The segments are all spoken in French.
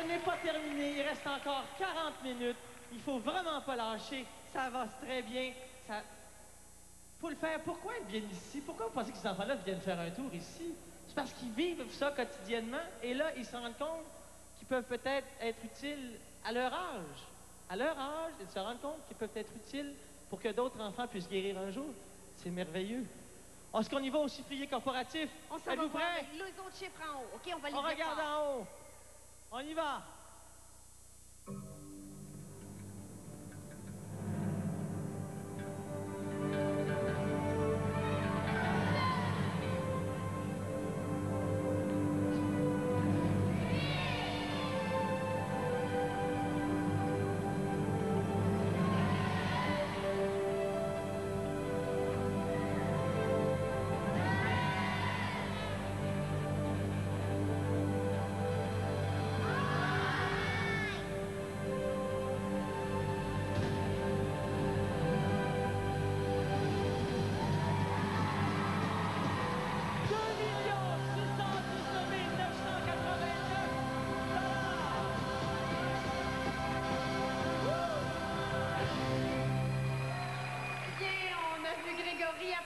n'est pas terminé. Il reste encore 40 minutes. Il faut vraiment pas lâcher. Ça avance très bien. Ça... faut le faire. Pourquoi ils viennent ici? Pourquoi vous pensez que ces enfants-là viennent faire un tour ici? C'est parce qu'ils vivent ça quotidiennement. Et là, ils se rendent compte qu'ils peuvent peut-être être utiles à leur âge. À leur âge, ils se rendent compte qu'ils peuvent être utiles pour que d'autres enfants puissent guérir un jour. C'est merveilleux. Est-ce qu'on y va au chiffrier corporatif? On s'en va Êtes-vous voir prêts? les autres chiffres en haut. OK, on va les On dire regarde fort. en haut. On y va.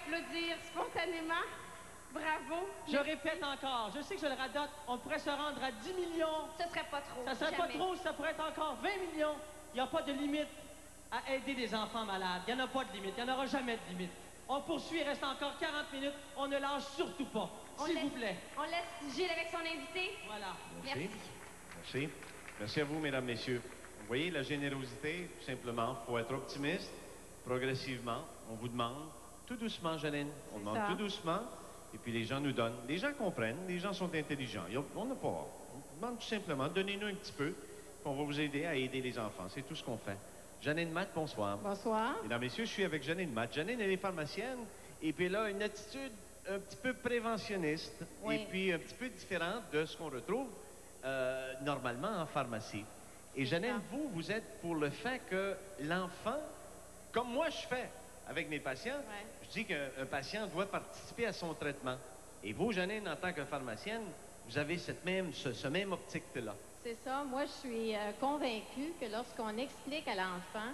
Applaudir spontanément. Bravo. Je répète encore, je sais que je le radote, on pourrait se rendre à 10 millions. Ce serait pas trop. Ça serait pas trop, ça pourrait être encore 20 millions. Il n'y a pas de limite à aider des enfants malades. Il n'y en a pas de limite, il n'y en aura jamais de limite. On poursuit, il reste encore 40 minutes. On ne lâche surtout pas, s'il vous plaît. On laisse Gilles avec son invité. Voilà. Merci. Merci. Merci à vous, mesdames, messieurs. Vous voyez, la générosité, tout simplement, il faut être optimiste. Progressivement, on vous demande, tout doucement, Janine, on demande tout doucement, et puis les gens nous donnent. Les gens comprennent, les gens sont intelligents. On n'a pas... On demande tout simplement, donnez-nous un petit peu, puis on va vous aider à aider les enfants. C'est tout ce qu'on fait. Janine Matt, bonsoir. Bonsoir. Mesdames, messieurs, je suis avec Janine Matt. Janine, elle est pharmacienne, et puis elle a une attitude un petit peu préventionniste, oui. et puis un petit peu différente de ce qu'on retrouve normalement en pharmacie. Et Janine, vous êtes pour le fait que l'enfant, comme moi je fais avec mes patients, je dis qu'un patient doit participer à son traitement. Et vous, Janine, en tant que pharmacienne, vous avez ce même optique-là. C'est ça. Moi, je suis convaincue que lorsqu'on explique à l'enfant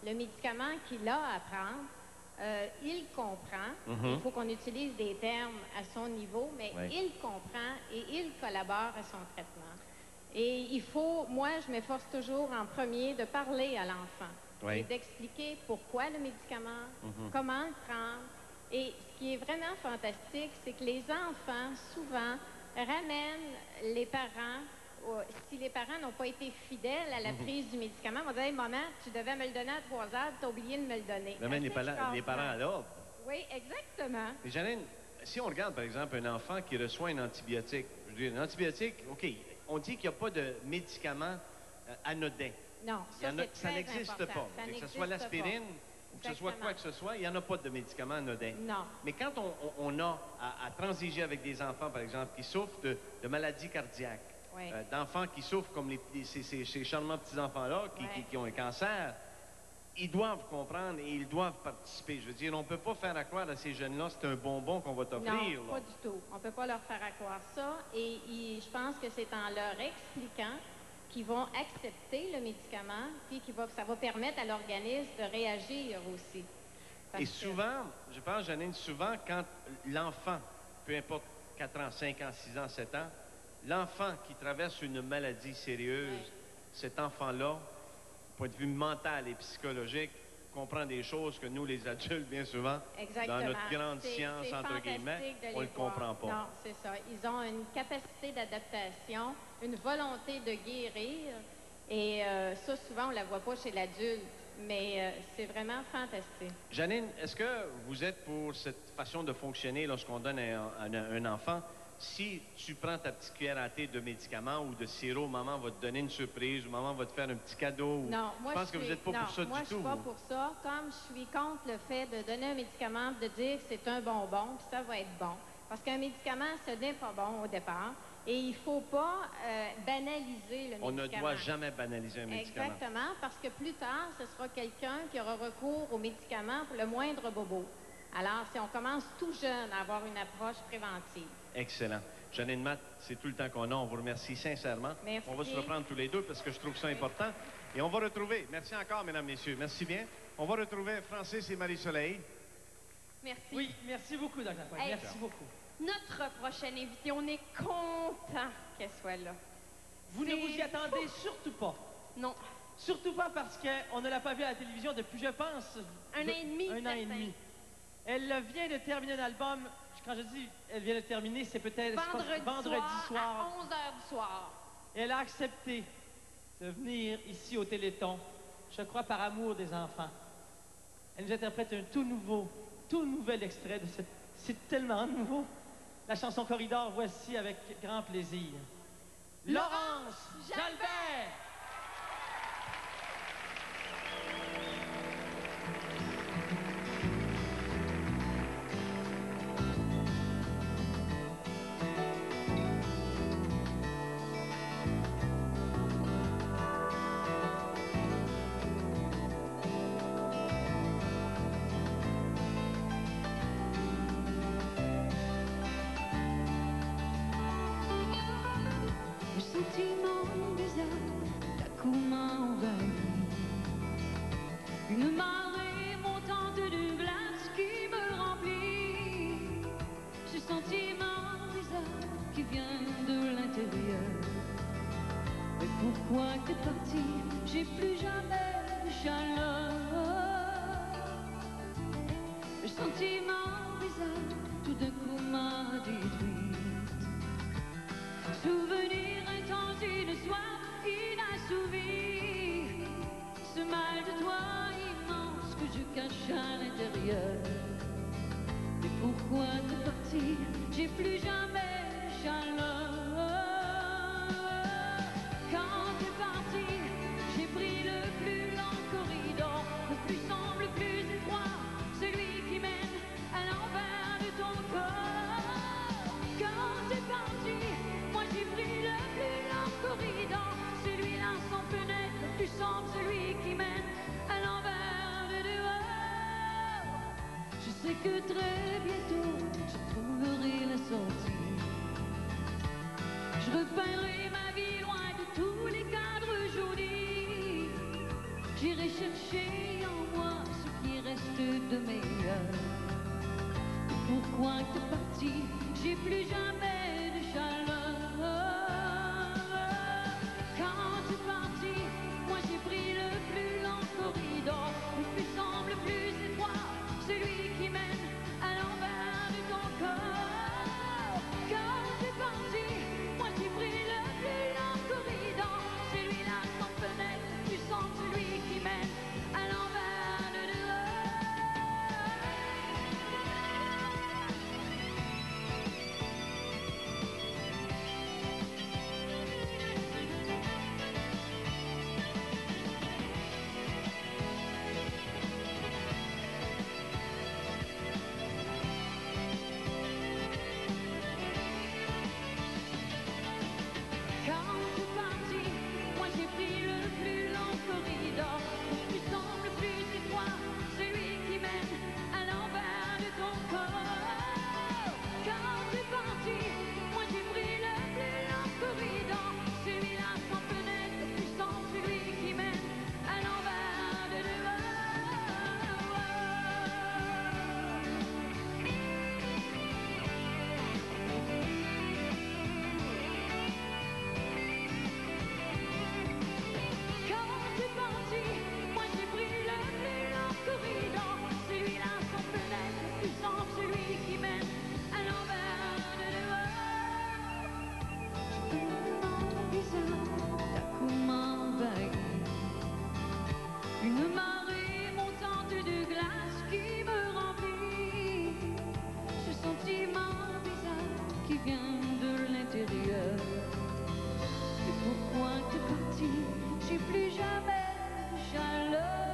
le médicament qu'il a à prendre, il comprend. Il faut qu'on utilise des termes à son niveau, mais il comprend et il collabore à son traitement. Et il faut, moi, je m'efforce toujours en premier de parler à l'enfant et d'expliquer pourquoi le médicament, comment le prendre. Et ce qui est vraiment fantastique, c'est que les enfants, souvent, ramènent les parents, si les parents n'ont pas été fidèles à la prise du médicament, on va dire, hey, maman, tu devais me le donner à 3 heures, tu as oublié de me le donner. Ramène les parents à l'ordre. Oui, exactement. Mais Janine, si on regarde, par exemple, un enfant qui reçoit un antibiotique, je veux dire, un antibiotique, OK, on dit qu'il n'y a pas de médicament anodin. Non, ça n'existe pas. Que ce soit l'aspirine ou que ce soit quoi que ce soit, il n'y en a pas de médicament anodin. Non. Mais quand on a à transiger avec des enfants, par exemple, qui souffrent de maladies cardiaques, d'enfants qui souffrent comme ces charmants petits-enfants-là qui ont un cancer, ils doivent comprendre et ils doivent participer. Je veux dire, on ne peut pas faire à croire à ces jeunes-là, c'est un bonbon qu'on va t'offrir. Non, pas du tout. On ne peut pas leur faire à croire ça. Et je pense que c'est en leur expliquant qu'ils vont accepter le médicament, puis ça va permettre à l'organisme de réagir aussi. Et souvent, je pense, Janine, souvent, quand l'enfant, peu importe 4 ans, 5 ans, 6 ans, 7 ans, l'enfant qui traverse une maladie sérieuse, cet enfant-là, du point de vue mental et psychologique, comprend des choses que nous, les adultes, bien souvent, dans notre grande science, entre guillemets, on ne le comprend pas. Non, c'est ça. Ils ont une capacité d'adaptation, une volonté de guérir, et ça, souvent, on ne la voit pas chez l'adulte, mais c'est vraiment fantastique. Janine, est-ce que vous êtes pour cette façon de fonctionner lorsqu'on donne à un enfant? Si tu prends ta petite cuillère à thé de médicaments ou de sirop, maman va te donner une surprise ou maman va te faire un petit cadeau. Non, moi, je pense que vous n'êtes pas pour ça du tout. Moi, je suis pas pour ça. Comme je suis contre le fait de donner un médicament, de dire que c'est un bonbon, puis ça va être bon. Parce qu'un médicament, ce n'est pas bon au départ. Et il ne faut pas banaliser le médicament. On ne doit jamais banaliser un médicament. Exactement, parce que plus tard, ce sera quelqu'un qui aura recours au médicament pour le moindre bobo. Alors, si on commence tout jeune à avoir une approche préventive. Excellent. Janine Matt, c'est tout le temps qu'on a. On vous remercie sincèrement. Merci. On va se reprendre tous les deux parce que je trouve ça important. Et on va retrouver, merci encore, mesdames, messieurs, merci bien. On va retrouver Francis et Marie-Soleil. Merci. Oui, merci beaucoup, Dr. Pointe. Hey. Merci beaucoup. Notre prochaine invitée, on est content qu'elle soit là. Vous ne C'est vous y attendez surtout pas. Non. Surtout pas parce qu'on ne l'a pas vue à la télévision depuis, je pense... Un an et demi, Un an et certain. demi. Elle vient de terminer un album. Quand je dis elle vient de terminer, c'est peut-être je pense, Vendredi soir, soir. à 11h du soir. Elle a accepté de venir ici au Téléthon, je crois par amour des enfants. Elle nous interprète un tout nouvel extrait de cette... C'est tellement nouveau. La chanson Corridor, voici avec grand plaisir. Laurence Jalbert! Le sentiment bizarre d'un coup m'a envahi. Une marée montante de glace qui me remplit. Ce sentiment bizarre qui vient de l'intérieur. Mais pourquoi t'es parti? J'ai plus jamais de chaleur. Le sentiment bizarre tout d'un coup m'a détruite. Souvenir intense d'une soif inassouvie. Ce mal de toi immense que je cache à l'intérieur. Mais pourquoi t'es parti? J'ai plus jamais de chaleur. Quand t'es parti, j'ai pris le plus long corridor, le plus sombre, le plus étroit, celui qui mène à l'envers de ton corps. Quand t'es parti, moi j'ai pris le plus long corridor, celui-là sans fenêtre, le plus sombre, celui qui mène à l'envers de dehors. Je sais que très bientôt je trouverai la sortie. Je repeindrai ma vie loin de tous les cadres jaunis. J'irai chercher en moi ce qui reste de meilleur. Pourquoi t'es parti? J'ai plus jamais de chaleur. Quand t'es parti, moi j'ai pris le plus long corridor, le plus sombre, le plus étroit, celui qui mène à l'envers de ton corps. Quand t'es parti, moi j'ai pris le plus long corridor, celui-là sans fenêtre, le plus sombre, celui qui mène à l'envers de dehors. Quand t'es parti, moi j'ai pris le plus long corridor, le plus sombre, le plus étroit, celui qui mène à l'envers de ton corps. Quand t'es parti, moi j'ai pris le plus long corridor, celui-là sans fenêtre, le plus sombre, celui qui mène à l'envers de Quand t'es parti, moi j'ai pris le plus long corridor, celui-là sans fenêtre, le plus sombre, celui qui mène à l'envers de dehors. Ce sentiment bizarre d'un coup m'a envahi. Une marée montante de glace qui me remplit. Ce sentiment bizarre qui vient de l'intérieur. Et pourquoi t'es parti? J'ai plus jamais de chaleur.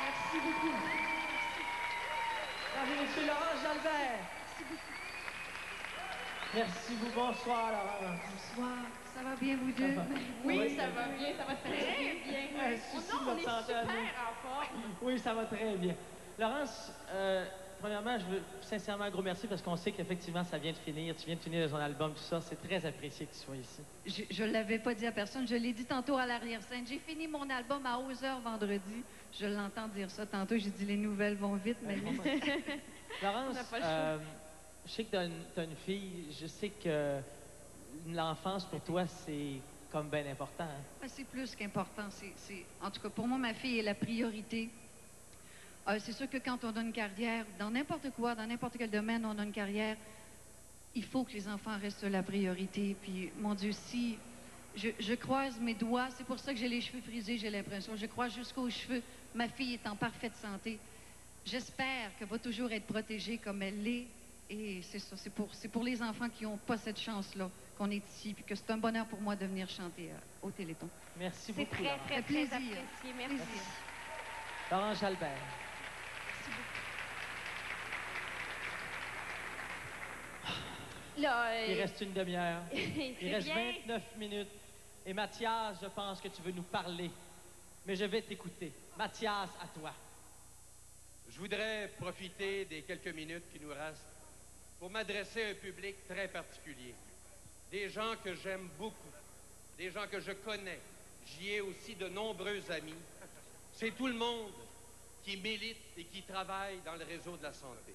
Merci beaucoup. Mesdames et messieurs, Laurence Jalbert. Merci beaucoup. Bonsoir, Laurence. Bonsoir. Ça va bien, vous deux? Oui, ça va bien, ça va très bien. On est super en forme. Oui, ça va très bien. Laurence, premièrement, je veux sincèrement un gros merci parce qu'on sait qu'effectivement, ça vient de finir. Tu viens de finir ton album, tout ça. C'est très apprécié que tu sois ici. Je ne l'avais pas dit à personne. Je l'ai dit tantôt à l'arrière-scène. J'ai fini mon album à 11h vendredi. Je l'entends dire ça tantôt. J'ai dit les nouvelles vont vite, mais Laurence, On n'a pas le choix. je sais que tu as une fille. Je sais que l'enfance, pour toi, c'est comme bien important. Hein? c'est plus qu'important. En tout cas, pour moi, ma fille est la priorité. C'est sûr que quand on a une carrière, dans n'importe quoi, dans n'importe quel domaine, on a une carrière, il faut que les enfants restent la priorité. Puis, mon Dieu, si je croise mes doigts, c'est pour ça que j'ai les cheveux frisés, j'ai l'impression. Je croise jusqu'aux cheveux. Ma fille est en parfaite santé. J'espère qu'elle va toujours être protégée comme elle l'est. Et c'est ça, c'est pour les enfants qui n'ont pas cette chance-là qu'on est ici, puis que c'est un bonheur pour moi de venir chanter au Téléthon. Merci C'est beaucoup, très, Laurence. très, très Plaisir. apprécié. Merci. Laurence Jalbert. Là, Il reste une demi-heure. Il c'est reste bien. 29 minutes. Et Mathias, je pense que tu veux nous parler. Mais je vais t'écouter. Mathias, à toi. Je voudrais profiter des quelques minutes qui nous restent pour m'adresser à un public très particulier. Des gens que j'aime beaucoup, des gens que je connais. J'y ai aussi de nombreux amis. C'est tout le monde qui milite et qui travaille dans le réseau de la santé.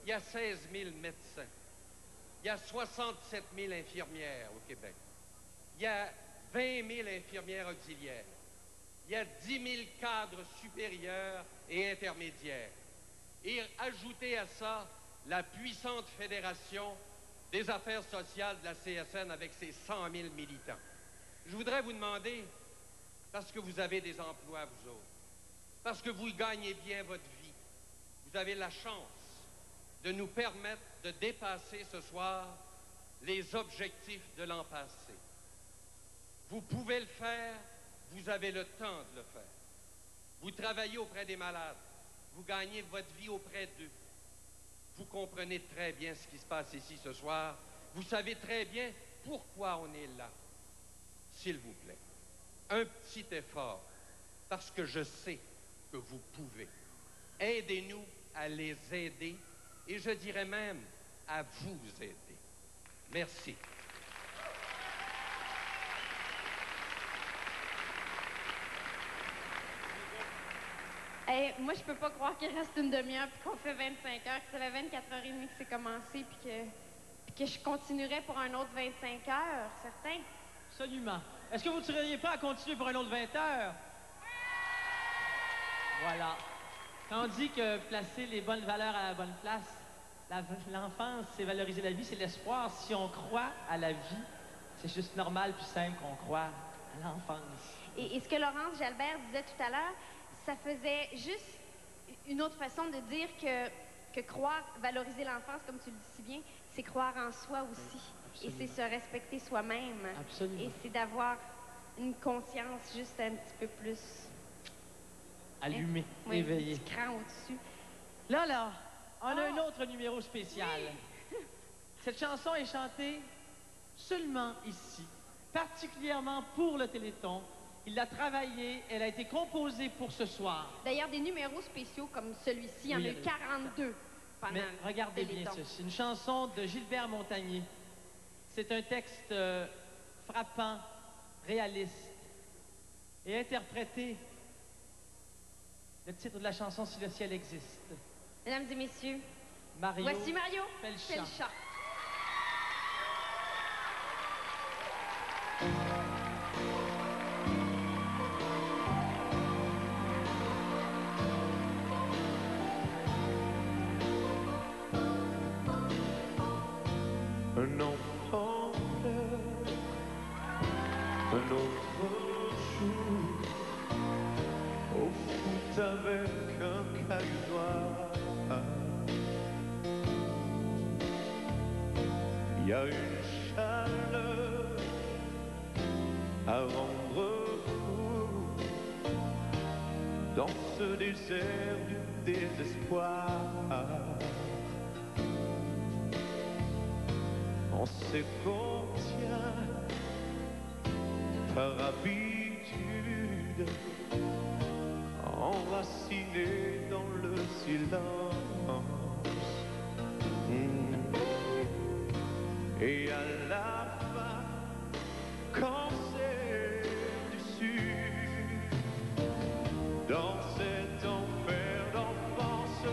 Il y a 16 000 médecins. Il y a 67 000 infirmières au Québec. Il y a 20 000 infirmières auxiliaires. Il y a 10 000 cadres supérieurs et intermédiaires. Et ajoutez à ça la puissante fédération des affaires sociales de la CSN avec ses 100 000 militants. Je voudrais vous demander, parce que vous avez des emplois, vous autres, parce que vous gagnez bien votre vie, vous avez la chance de nous permettre de dépasser ce soir les objectifs de l'an passé. Vous pouvez le faire, vous avez le temps de le faire. Vous travaillez auprès des malades, vous gagnez votre vie auprès d'eux. Vous comprenez très bien ce qui se passe ici ce soir. Vous savez très bien pourquoi on est là. S'il vous plaît, un petit effort, parce que je sais que vous pouvez. Aidez-nous à les aider et je dirais même à vous aider. Merci. Hey, moi, je peux pas croire qu'il reste une demi-heure puis qu'on fait 25 heures, que ça fait 24h30 que c'est commencé puis que je continuerai pour un autre 25 heures, certain? Absolument. Est-ce que vous ne seriez pas à continuer pour un autre 20 heures? Voilà. Quand on dit que placer les bonnes valeurs à la bonne place, l'enfance, c'est valoriser la vie, c'est l'espoir. Si on croit à la vie, c'est juste normal puis simple qu'on croit à l'enfance. Et ce que Laurence Jalbert disait tout à l'heure, ça faisait juste une autre façon de dire que croire, valoriser l'enfance, comme tu le dis si bien, c'est croire en soi aussi. Absolument. Et c'est se respecter soi-même. Absolument. Et c'est d'avoir une conscience juste un petit peu plus... Allumé, Oui, éveillé. un petit cran au-dessus. Là, on a un autre numéro spécial. Cette chanson est chantée seulement ici, particulièrement pour le Téléthon. Il l'a travaillée, elle a été composée pour ce soir. D'ailleurs, des numéros spéciaux comme celui-ci, il y en Oui, a eu 42 pendant Mais le regardez bien Téléthon. ceci. Une chanson de Gilbert Montagnier. C'est un texte frappant, réaliste et interprété. Le titre de la chanson, Si le ciel existe. Mesdames et messieurs, Mario. voici Mario Pelchat. Pelchat. Un enfant pleure, un autre joue au foot avec un caillou noir. Il y a une chaleur à rendre fou dans ce désert du désespoir. On sait qu'on tient par habitude, enraciné dans le silence. Et à la fin, quand c'est du sud, dans cet enfer d'enfance,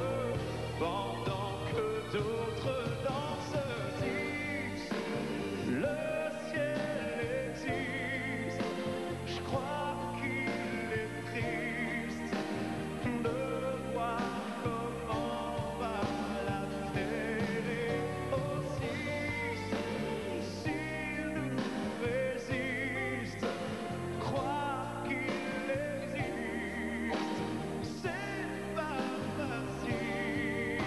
pendant que d'autres dansent, disent le ciel existe. Je crois qu'il est triste de voir comment va la terre et aussi s'il nous résiste. Croire qu'il existe, c'est pas facile.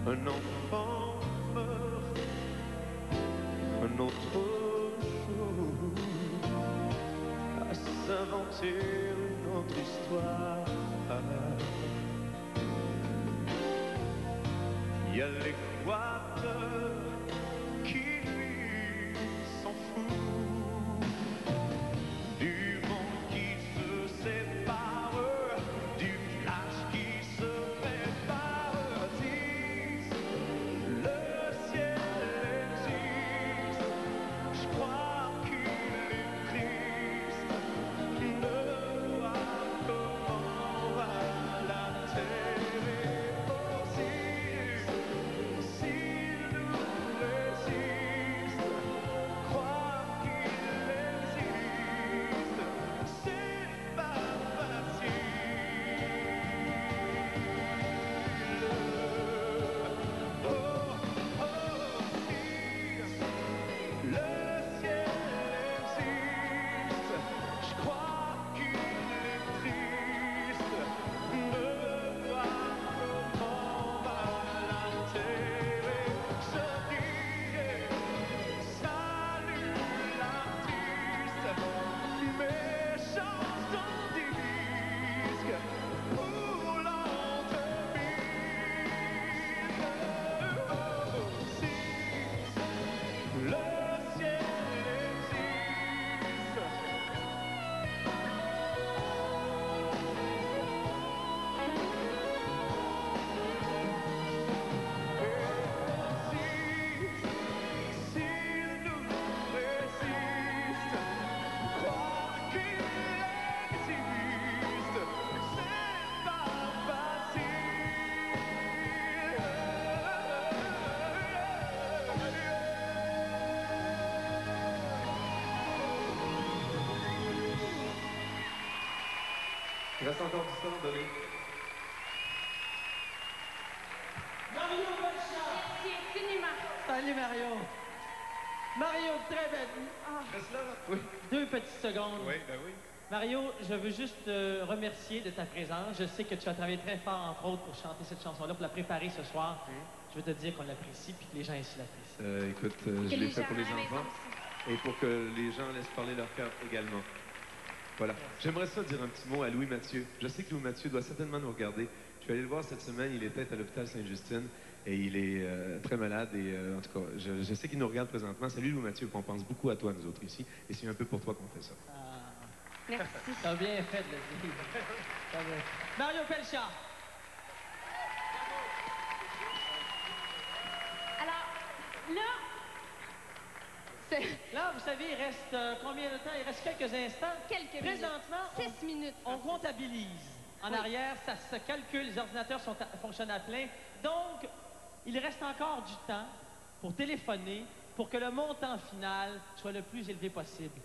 Un enfant meurt, un autre jour, à s'inventer une autre histoire. Il y a l'équateur qui lui s'en fout du monde qui se sépare, du village qui se prépare. Disent le ciel existe. Je crois qu'il est triste de voir comment va la terre et aussi s'il nous résiste. Croire qu'il existe, c'est pas facile. Oh, oh, si le ciel existe, je crois qu'il est triste de voir comment va la terre et se dire salut l'artiste, mes chansons disques pour l'an 2000. Oh, si le ciel existe. S'il nous résiste, croire qu'il existe, c'est pas Il reste encore du temps, donné. Mario Belchat! Merci infiniment. Salut Mario! Mario, très belle. Reste là, là. Oui. 2 petites secondes. Oui, ben oui. Mario, je veux juste te remercier de ta présence. Je sais que tu as travaillé très fort, entre autres, pour chanter cette chanson-là, pour la préparer ce soir. Je veux te dire qu'on l'apprécie puis que les gens ici l'apprécient. Écoute, Que je l'ai les fait gens pour à les la maison enfants aussi. et pour que les gens laissent parler leur cœur également. Voilà. J'aimerais ça dire un petit mot à Louis Mathieu. Je sais que Louis Mathieu doit certainement nous regarder. Je suis allé le voir cette semaine. Il était à l'hôpital Sainte-Justine et il est très malade. Et en tout cas, je sais qu'il nous regarde présentement. Salut Louis Mathieu, on pense beaucoup à toi, nous autres ici. Et c'est un peu pour toi qu'on fait ça. Merci. T'as bien fait de le dire. T'as bien. Mario Pelchat! Alors, là, c'est Là, vous savez, il reste combien de temps? Il reste quelques instants. quelques minutes. Présentement, 6 minutes. on comptabilise. En arrière, ça se calcule, les ordinateurs fonctionnent à plein. Donc, il reste encore du temps pour téléphoner pour que le montant final soit le plus élevé possible.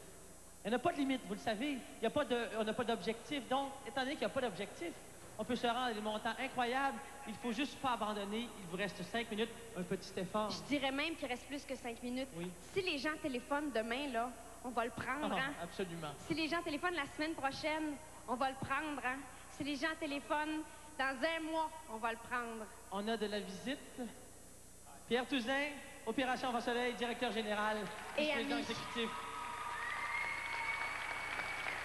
Il n'y en a pas de limite, vous le savez. On n'a pas d'objectif. Donc, étant donné qu'il n'y a pas d'objectif, on peut se rendre à des montants incroyables. Il ne faut juste pas abandonner. Il vous reste 5 minutes, un petit effort. Je dirais même qu'il reste plus que 5 minutes. Oui. Si les gens téléphonent demain, là, on va le prendre, hein? Absolument. Si les gens téléphonent la semaine prochaine, on va le prendre, hein? Si les gens téléphonent dans 1 mois, on va le prendre. On a de la visite. Pierre Touzin, Opération Vent Soleil, directeur général, Et vice-président ami. exécutif.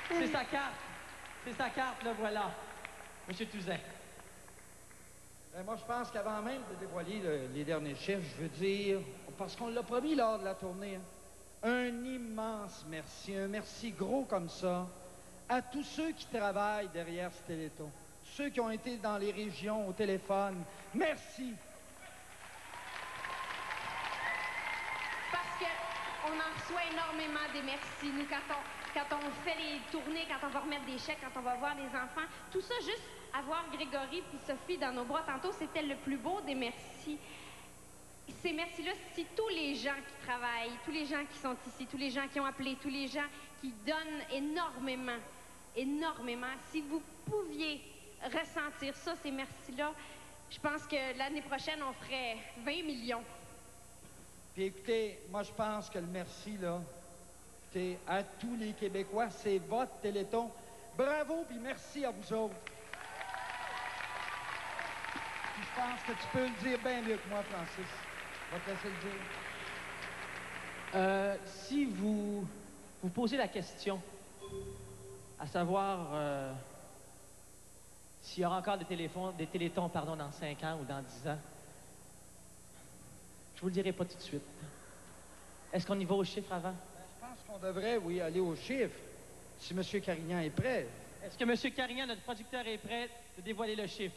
C'est sa carte. C'est sa carte, le voilà. Monsieur Touzin. Moi, je pense qu'avant même de dévoiler les derniers chiffres, je veux dire, parce qu'on l'a promis lors de la tournée, hein, un immense merci, un merci gros comme ça, à tous ceux qui travaillent derrière ce Téléthon, ceux qui ont été dans les régions, au téléphone. Merci. Parce qu'on en reçoit énormément des merci. Nous, quand on fait les tournées, quand on va remettre des chèques, quand on va voir les enfants, tout ça, juste avoir Grégory puis Sophie dans nos bras tantôt, c'était le plus beau des merci. Ces merci-là, si tous les gens qui travaillent, tous les gens qui sont ici, tous les gens qui ont appelé, tous les gens qui donnent énormément, énormément, si vous pouviez ressentir ça, ces merci-là, je pense que l'année prochaine, on ferait 20 millions. Puis écoutez, moi, je pense que le merci, là, écoutez, à tous les Québécois, c'est votre Téléthon. Bravo, puis merci à vous autres. Puis je pense que tu peux le dire bien mieux que moi, Francis. Je vais te laisser le dire. Si vous posez la question, à savoir s'il y aura encore des télétons dans 5 ans ou dans 10 ans, je vous le dirai pas tout de suite. Est-ce qu'on y va aux chiffres avant? Je pense qu'on devrait, oui, aller aux chiffres, si M. Carignan est prêt. Est-ce que M. Carignan, notre producteur, est prêt de dévoiler le chiffre?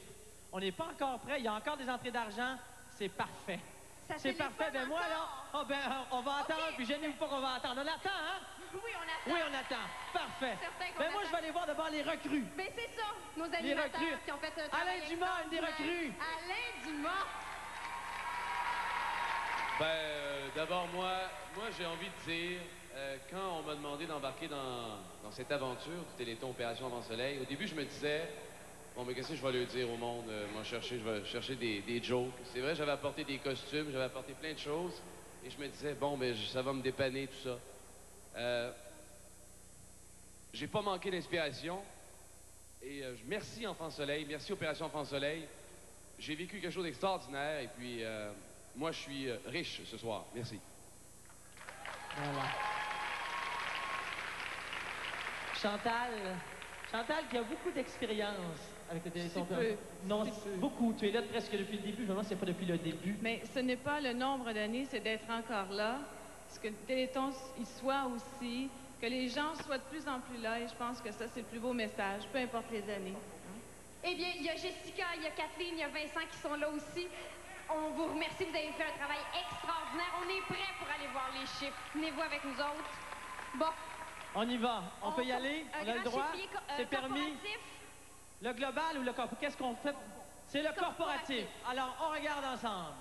On n'est pas encore prêt. Il y a encore des entrées d'argent. C'est parfait. C'est parfait. Ben moi, là, on va attendre. Puis gênez-vous pas qu'on va attendre. On attend, hein? Oui, on attend. Oui, on attend. Parfait. Certain qu'on Ben moi, attend. je vais aller voir d'abord les recrues. Ben c'est ça, nos Les animateurs recrues. qui ont fait un travail Alain Dumas, une des extraordinaire. recrues. Alain Dumas. D'abord, moi j'ai envie de dire, quand on m'a demandé d'embarquer dans cette aventure du Téléthon Opération Avant Soleil, au début, je me disais, bon, mais qu'est-ce que je vais leur dire au monde? Moi, je vais chercher des jokes. C'est vrai, j'avais apporté des costumes, j'avais apporté plein de choses, et je me disais, bon, mais ça va me dépanner, tout ça. J'ai pas manqué d'inspiration, et merci Enfant Soleil, merci Opération Enfant Soleil. J'ai vécu quelque chose d'extraordinaire, et puis... moi, je suis riche ce soir. Merci. Voilà. Chantal qui a beaucoup d'expérience avec le Téléthon. Non, beaucoup. Tu es là presque depuis le début. Je me demande si c'est pas depuis le début. Mais ce n'est pas le nombre d'années, c'est d'être encore là. Parce que le Téléthon y soit aussi, que les gens soient de plus en plus là. Et je pense que ça, c'est le plus beau message, peu importe les années. Eh bien, il y a Jessica, il y a Kathleen, il y a Vincent qui sont là aussi. On vous remercie, vous avez fait un travail extraordinaire. On est prêts pour aller voir les chiffres. Venez-vous avec nous autres. Bon. On y va. On peut y aller. On a le droit. C'est permis. Corporatif. Le global ou le corporatif? Qu'est-ce qu'on fait? C'est le corporatif. Alors, on regarde ensemble.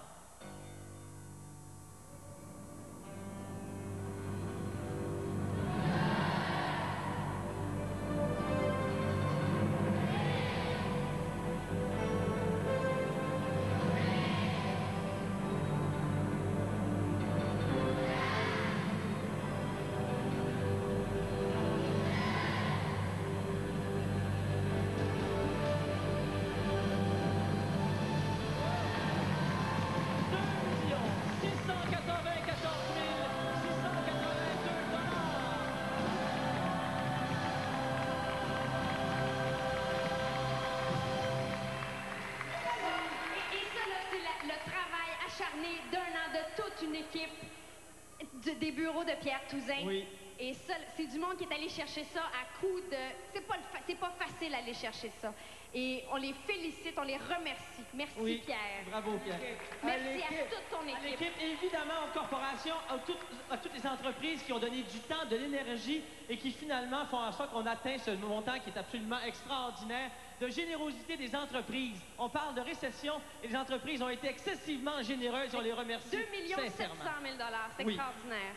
D'un an de toute une équipe des bureaux de Pierre Touzin. Oui. Et ça, c'est du monde qui est allé chercher ça à coup de... C'est pas facile d'aller chercher ça. Et on les félicite, on les remercie. Merci, Oui. Pierre. Bravo, Pierre. Merci à toute ton À équipe. l'équipe, et évidemment aux corporations, à toutes les entreprises qui ont donné du temps, de l'énergie et qui finalement font en sorte qu'on atteint ce montant qui est absolument extraordinaire de générosité des entreprises. On parle de récession et les entreprises ont été excessivement généreuses. On les remercie 2 700 sincèrement. 000 $. C'est Oui. extraordinaire.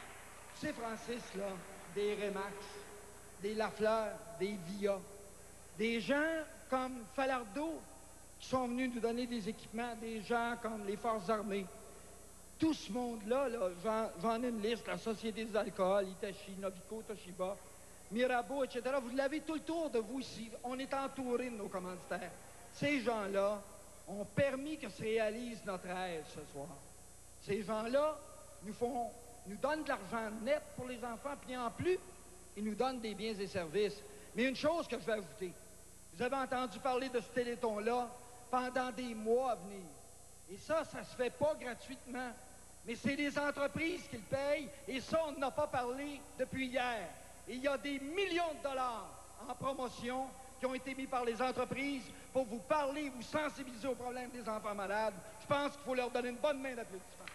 Tu sais, Francis, là, des Remax, des Lafleur, des Via, des gens comme Falardeau qui sont venus nous donner des équipements, des gens comme les Forces armées. Tout ce monde-là, j'en ai une liste, la Société des alcools, Hitachi, Novico, Toshiba, Mirabeau, etc. Vous l'avez tout le tour de vous ici. On est entouré de nos commanditaires. Ces gens-là ont permis que se réalise notre rêve ce soir. Ces gens-là nous donnent de l'argent net pour les enfants, puis en plus, ils nous donnent des biens et services. Mais une chose que je vais ajouter, vous avez entendu parler de ce Téléthon-là pendant des mois à venir. Et ça se fait pas gratuitement. Mais c'est les entreprises qui le payent, et ça, on n'en a pas parlé depuis hier. Et il y a des millions de dollars en promotion qui ont été mis par les entreprises pour vous parler, vous sensibiliser aux problèmes des enfants malades. Je pense qu'il faut leur donner une bonne main d'applaudissement.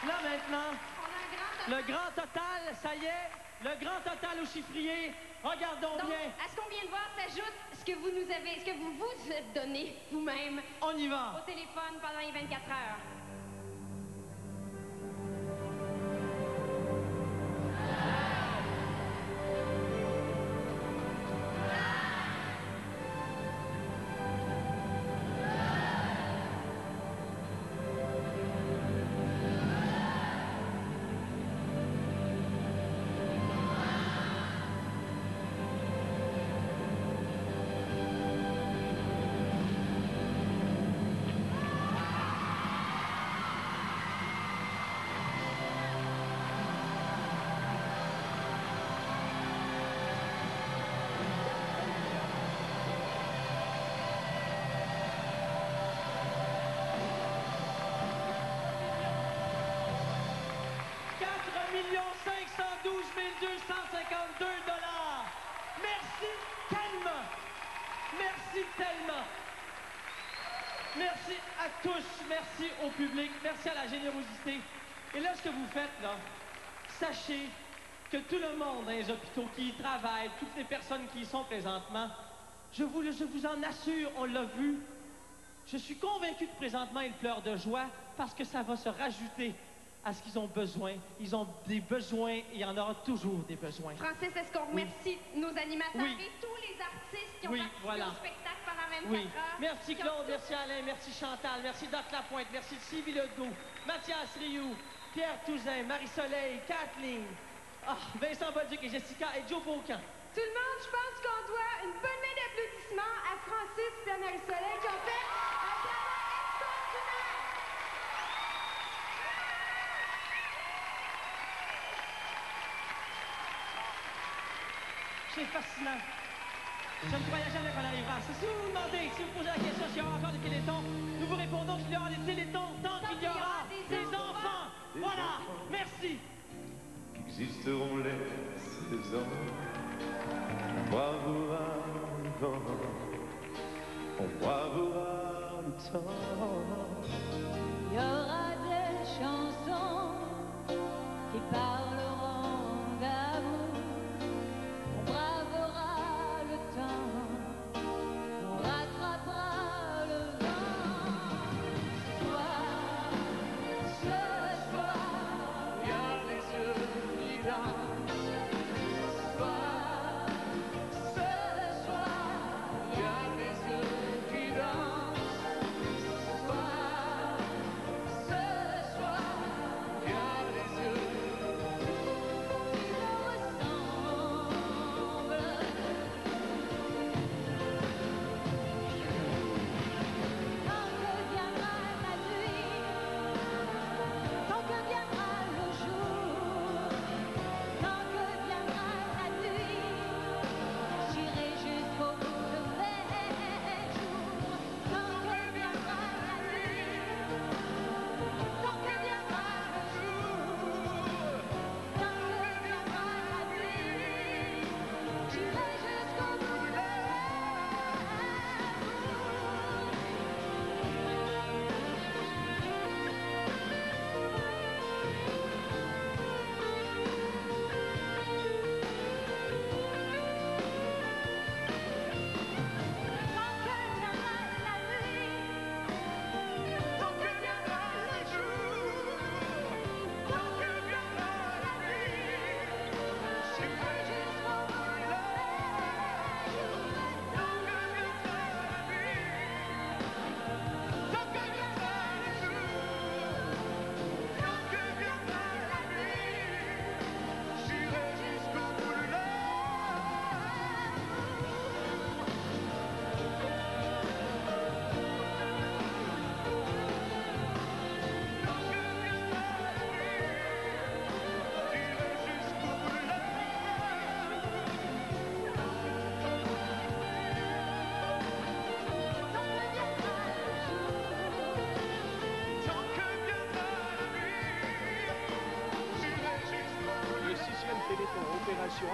Là, maintenant, le grand total, ça y est, le grand total au chiffrier. Regardons Donc, bien. à ce qu'on vient de voir s'ajoute ce que vous vous êtes donné vous-même. On y va. Au téléphone pendant les 24 heures. Merci tellement. Merci à tous, merci au public, merci à la générosité. Et là, ce que vous faites, là, sachez que tout le monde dans les hôpitaux qui y travaillent, toutes les personnes qui y sont présentement, je vous en assure, on l'a vu, je suis convaincu que présentement, ils pleurent de joie parce que ça va se rajouter à ce qu'ils ont besoin. Ils ont des besoins et il y en aura toujours des besoins. Francis, est-ce qu'on remercie nos animateurs Oui. et tous les artistes qui ont Oui, participé voilà. au spectacle pendant 24 Oui. heures? Merci Claude, merci Alain, merci Chantal, merci Doc Lapointe, merci Sylvie Legault, Mathias Rioux, Pierre Touzin, Marie-Soleil, Kathleen, Vincent Bolduc et Jessica et Joe Beaucamp. Tout le monde, je pense qu'on doit une bonne main d'applaudissements à Francis et à Marie-Soleil qui ont fait un travail extraordinaire. C'est fascinant. Je ne croyais jamais qu'on arrivera à ça. Si vous vous demandez, si vous posez la question s'il y aura encore des télétons, nous vous répondons qu'il y aura des télétons tant qu'il y aura des enfants. Voilà, merci. Existeront les saisons, bravoura le vent, on bravura le temps. Il y aura des chansons qui parleront d'amour. On bravera le temps, on rattrapera le vent. Ce soir, Il y a les yeux qui dansent. ce soir, Il y a les yeux qui dansent.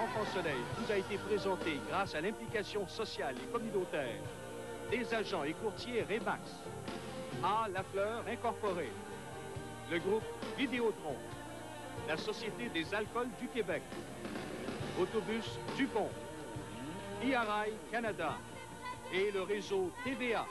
Enfants Soleil vous a été présenté grâce à l'implication sociale et communautaire des agents et courtiers Remax, A. Lafleur Incorporé, le groupe Vidéotron, la Société des alcools du Québec, Autobus Dupont, IRI Canada et le réseau TVA.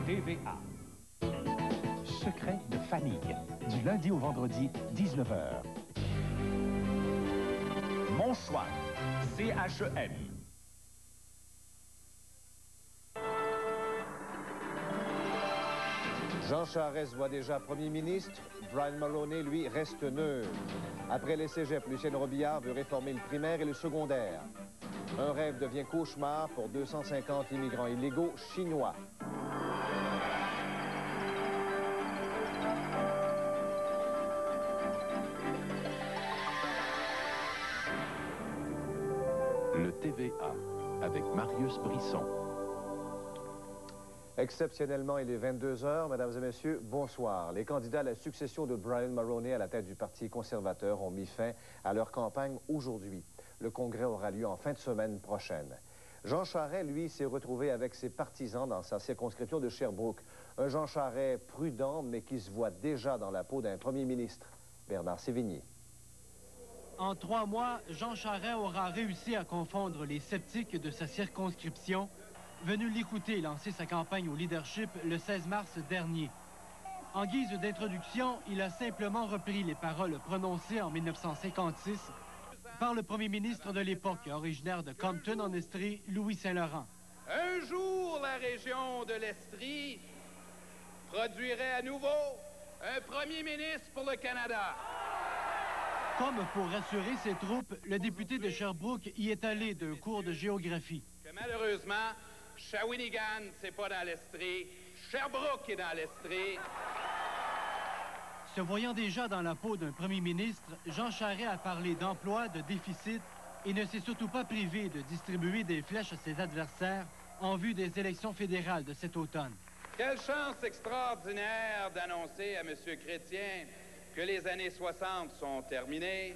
TVA. Secret de famille. Du lundi au vendredi, 19h. Mon choix. CHEM. Jean Charest se voit déjà premier ministre. Brian Mulroney, lui, reste neutre. Après les cégeps, Lucien Robillard veut réformer le primaire et le secondaire. Un rêve devient cauchemar pour 250 immigrants illégaux chinois. Le TVA avec Marius Brisson. Exceptionnellement, il est 22 heures. Mesdames et messieurs, bonsoir. Les candidats à la succession de Brian Mulroney à la tête du Parti conservateur ont mis fin à leur campagne aujourd'hui. Le congrès aura lieu en fin de semaine prochaine. Jean Charest, lui, s'est retrouvé avec ses partisans dans sa circonscription de Sherbrooke. Un Jean Charest prudent, mais qui se voit déjà dans la peau d'un premier ministre. Bernard Sévigny. En 3 mois, Jean Charest aura réussi à confondre les sceptiques de sa circonscription, venus l'écouter lancer sa campagne au leadership le 16 mars dernier. En guise d'introduction, il a simplement repris les paroles prononcées en 1956 par le premier ministre de l'époque, originaire de Compton en Estrie, Louis Saint-Laurent. Un jour, la région de l'Estrie produirait à nouveau un premier ministre pour le Canada. Comme pour rassurer ses troupes, le député de Sherbrooke y est allé d'un cours de géographie. Que malheureusement, Shawinigan, c'est pas dans l'Estrie. Sherbrooke est dans l'Estrie. Se voyant déjà dans la peau d'un premier ministre, Jean Charest a parlé d'emploi, de déficit et ne s'est surtout pas privé de distribuer des flèches à ses adversaires en vue des élections fédérales de cet automne. Quelle chance extraordinaire d'annoncer à M. Chrétien que les années 60 sont terminées.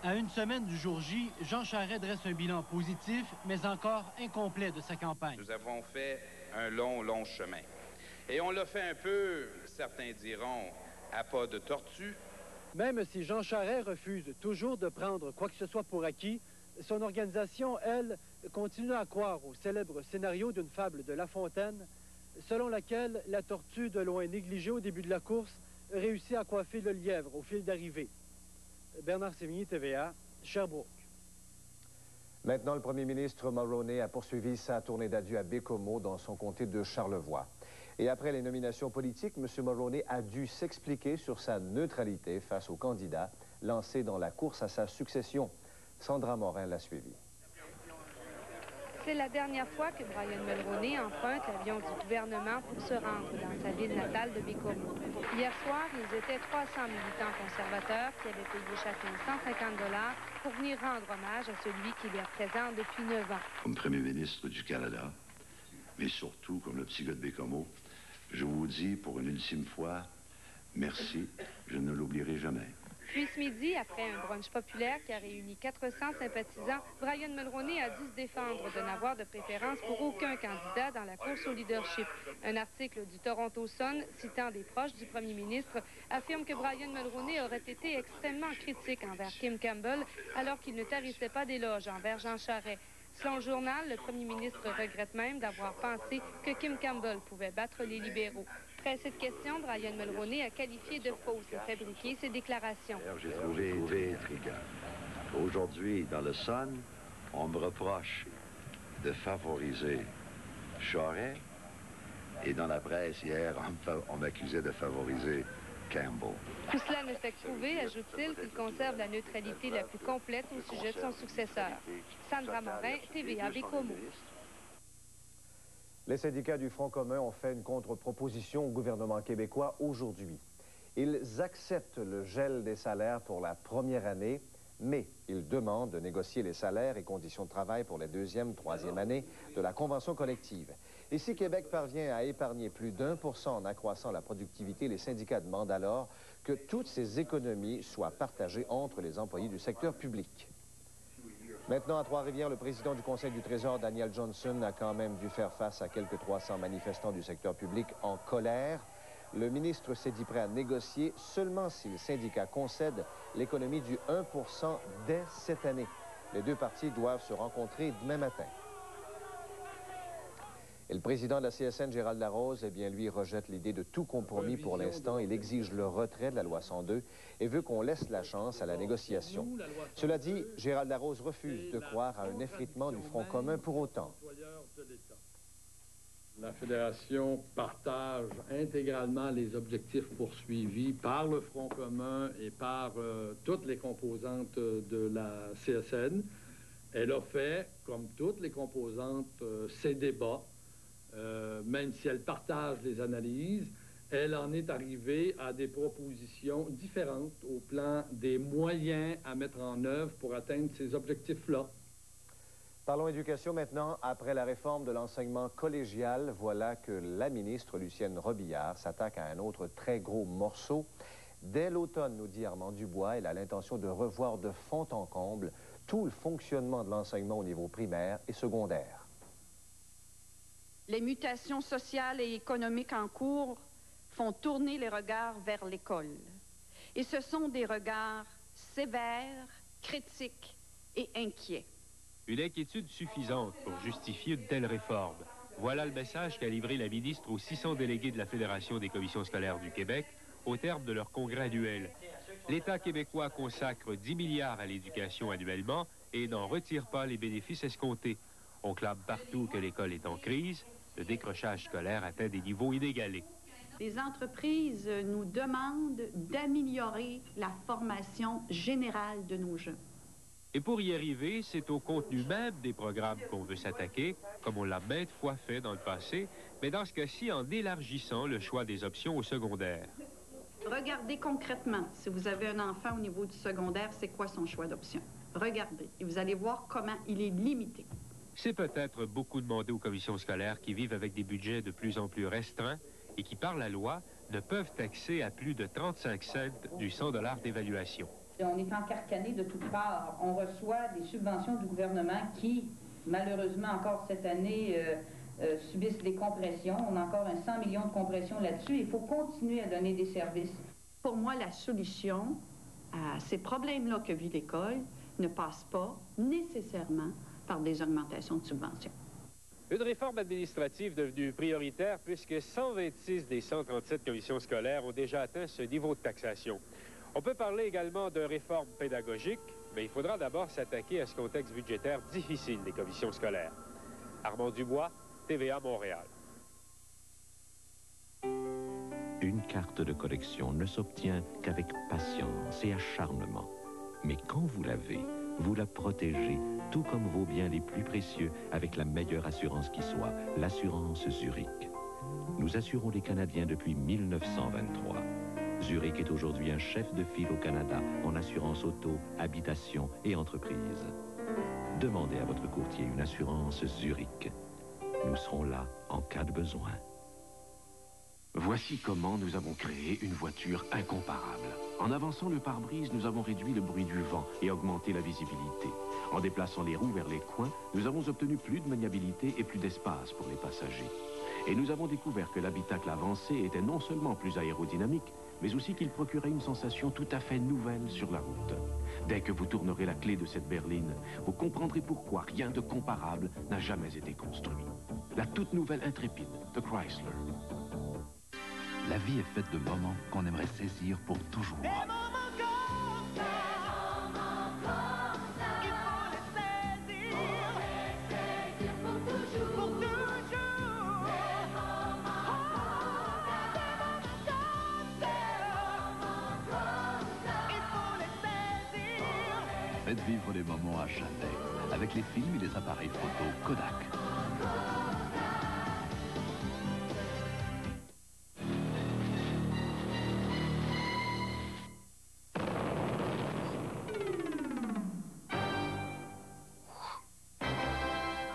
À une semaine du jour J, Jean Charest dresse un bilan positif, mais encore incomplet de sa campagne. Nous avons fait un long, long chemin. Et on l'a fait un peu, certains diront, à pas de tortue. Même si Jean Charest refuse toujours de prendre quoi que ce soit pour acquis, son organisation, elle, continue à croire au célèbre scénario d'une fable de La Fontaine, selon laquelle la tortue, de loin négligée au début de la course, réussit à coiffer le lièvre au fil d'arrivée. Bernard Sévigny, TVA, Sherbrooke. Maintenant, le premier ministre Mulroney a poursuivi sa tournée d'adieu à Bécomo dans son comté de Charlevoix. Et après les nominations politiques, M. Mulroney a dû s'expliquer sur sa neutralité face aux candidats lancés dans la course à sa succession. Sandra Morin l'a suivi. C'est la dernière fois que Brian Mulroney emprunte l'avion du gouvernement pour se rendre dans sa ville natale de Bécomo. Hier soir, ils étaient 300 militants conservateurs qui avaient payé chacun 150 $ pour venir rendre hommage à celui qui les représente depuis 9 ans. Comme premier ministre du Canada, mais surtout comme le petit gars de Bécomo, je vous dis pour une ultime fois, merci, je ne l'oublierai jamais. Puis ce midi, après un brunch populaire qui a réuni 400 sympathisants, Brian Mulroney a dû se défendre de n'avoir de préférence pour aucun candidat dans la course au leadership. Un article du Toronto Sun, citant des proches du premier ministre, affirme que Brian Mulroney aurait été extrêmement critique envers Kim Campbell alors qu'il ne tarissait pas d'éloges envers Jean Charest. Selon le journal, le premier ministre regrette même d'avoir pensé que Kim Campbell pouvait battre les libéraux. Après cette question, Brian Mulroney a qualifié de fausses et fabriqué ses déclarations. J'ai trouvé intriguant. Aujourd'hui, dans le Sun, on me reproche de favoriser Charest, et dans la presse, hier, on m'accusait de favoriser Campbell. Tout cela ne fait que prouver, ajoute-t-il, qu'il conserve la neutralité la plus complète au sujet de son successeur. Sandra Morin, TVA Bécomo. Les syndicats du Front commun ont fait une contre-proposition au gouvernement québécois aujourd'hui. Ils acceptent le gel des salaires pour la première année, mais ils demandent de négocier les salaires et conditions de travail pour les deuxième, troisième années de la convention collective. Et si Québec parvient à épargner plus d'1% en accroissant la productivité, les syndicats demandent alors que toutes ces économies soient partagées entre les employés du secteur public. Maintenant, à Trois-Rivières, le président du Conseil du Trésor, Daniel Johnson, a quand même dû faire face à quelques 300 manifestants du secteur public en colère. Le ministre s'est dit prêt à négocier seulement si le syndicat concède l'économie du 1% dès cette année. Les deux parties doivent se rencontrer demain matin. Et le président de la CSN, Gérald Larose, eh bien, lui, rejette l'idée de tout compromis pour l'instant. Il exige le retrait de la loi 102 et veut qu'on laisse la chance à la négociation. Cela dit, Gérald Larose refuse de croire à un effritement du Front commun pour autant. La Fédération partage intégralement les objectifs poursuivis par le Front commun et par toutes les composantes de la CSN. Elle a fait, comme toutes les composantes, ses débats, même si elle partage les analyses. Elle en est arrivée à des propositions différentes au plan des moyens à mettre en œuvre pour atteindre ces objectifs-là. Parlons éducation maintenant. Après la réforme de l'enseignement collégial, voilà que la ministre Lucienne Robillard s'attaque à un autre très gros morceau. Dès l'automne, nous dit Armand Dubois, elle a l'intention de revoir de fond en comble tout le fonctionnement de l'enseignement au niveau primaire et secondaire. Les mutations sociales et économiques en cours font tourner les regards vers l'école. Et ce sont des regards sévères, critiques et inquiets. Une inquiétude suffisante pour justifier une telle réforme. Voilà le message qu'a livré la ministre aux 600 délégués de la Fédération des commissions scolaires du Québec au terme de leur congrès annuel. L'État québécois consacre 10 milliards à l'éducation annuellement et n'en retire pas les bénéfices escomptés. On clame partout que l'école est en crise. Le décrochage scolaire atteint des niveaux inégalés. Les entreprises nous demandent d'améliorer la formation générale de nos jeunes. Et pour y arriver, c'est au contenu même des programmes qu'on veut s'attaquer, comme on l'a maintes fois fait dans le passé, mais dans ce cas-ci en élargissant le choix des options au secondaire. Regardez concrètement, si vous avez un enfant au niveau du secondaire, c'est quoi son choix d'option? Regardez, et vous allez voir comment il est limité. C'est peut-être beaucoup demandé aux commissions scolaires qui vivent avec des budgets de plus en plus restreints et qui, par la loi, ne peuvent taxer à plus de 35 cents du 100 $ d'évaluation. On est encarcané de toutes parts. On reçoit des subventions du gouvernement qui, malheureusement, encore cette année, subissent des compressions. On a encore 100 millions de compressions là-dessus. Il faut continuer à donner des services. Pour moi, la solution à ces problèmes-là que vit l'école ne passe pas nécessairement par des augmentations de subventions. Une réforme administrative devenue prioritaire puisque 126 des 137 commissions scolaires ont déjà atteint ce niveau de taxation. On peut parler également de réforme pédagogique, mais il faudra d'abord s'attaquer à ce contexte budgétaire difficile des commissions scolaires. Armand Dubois, TVA Montréal. Une carte de collection ne s'obtient qu'avec patience et acharnement. Mais quand vous l'avez, vous la protégez, tout comme vos biens les plus précieux, avec la meilleure assurance qui soit, l'assurance Zurich. Nous assurons les Canadiens depuis 1923. Zurich est aujourd'hui un chef de file au Canada en assurance auto, habitation et entreprise. Demandez à votre courtier une assurance Zurich. Nous serons là en cas de besoin. Voici comment nous avons créé une voiture incomparable. En avançant le pare-brise, nous avons réduit le bruit du vent et augmenté la visibilité. En déplaçant les roues vers les coins, nous avons obtenu plus de maniabilité et plus d'espace pour les passagers. Et nous avons découvert que l'habitacle avancé était non seulement plus aérodynamique, mais aussi qu'il procurait une sensation tout à fait nouvelle sur la route. Dès que vous tournerez la clé de cette berline, vous comprendrez pourquoi rien de comparable n'a jamais été construit. La toute nouvelle Intrépide de Chrysler. La vie est faite de moments qu'on aimerait saisir pour toujours. Faites vivre les moments à jamais avec les films et les appareils photo Kodak.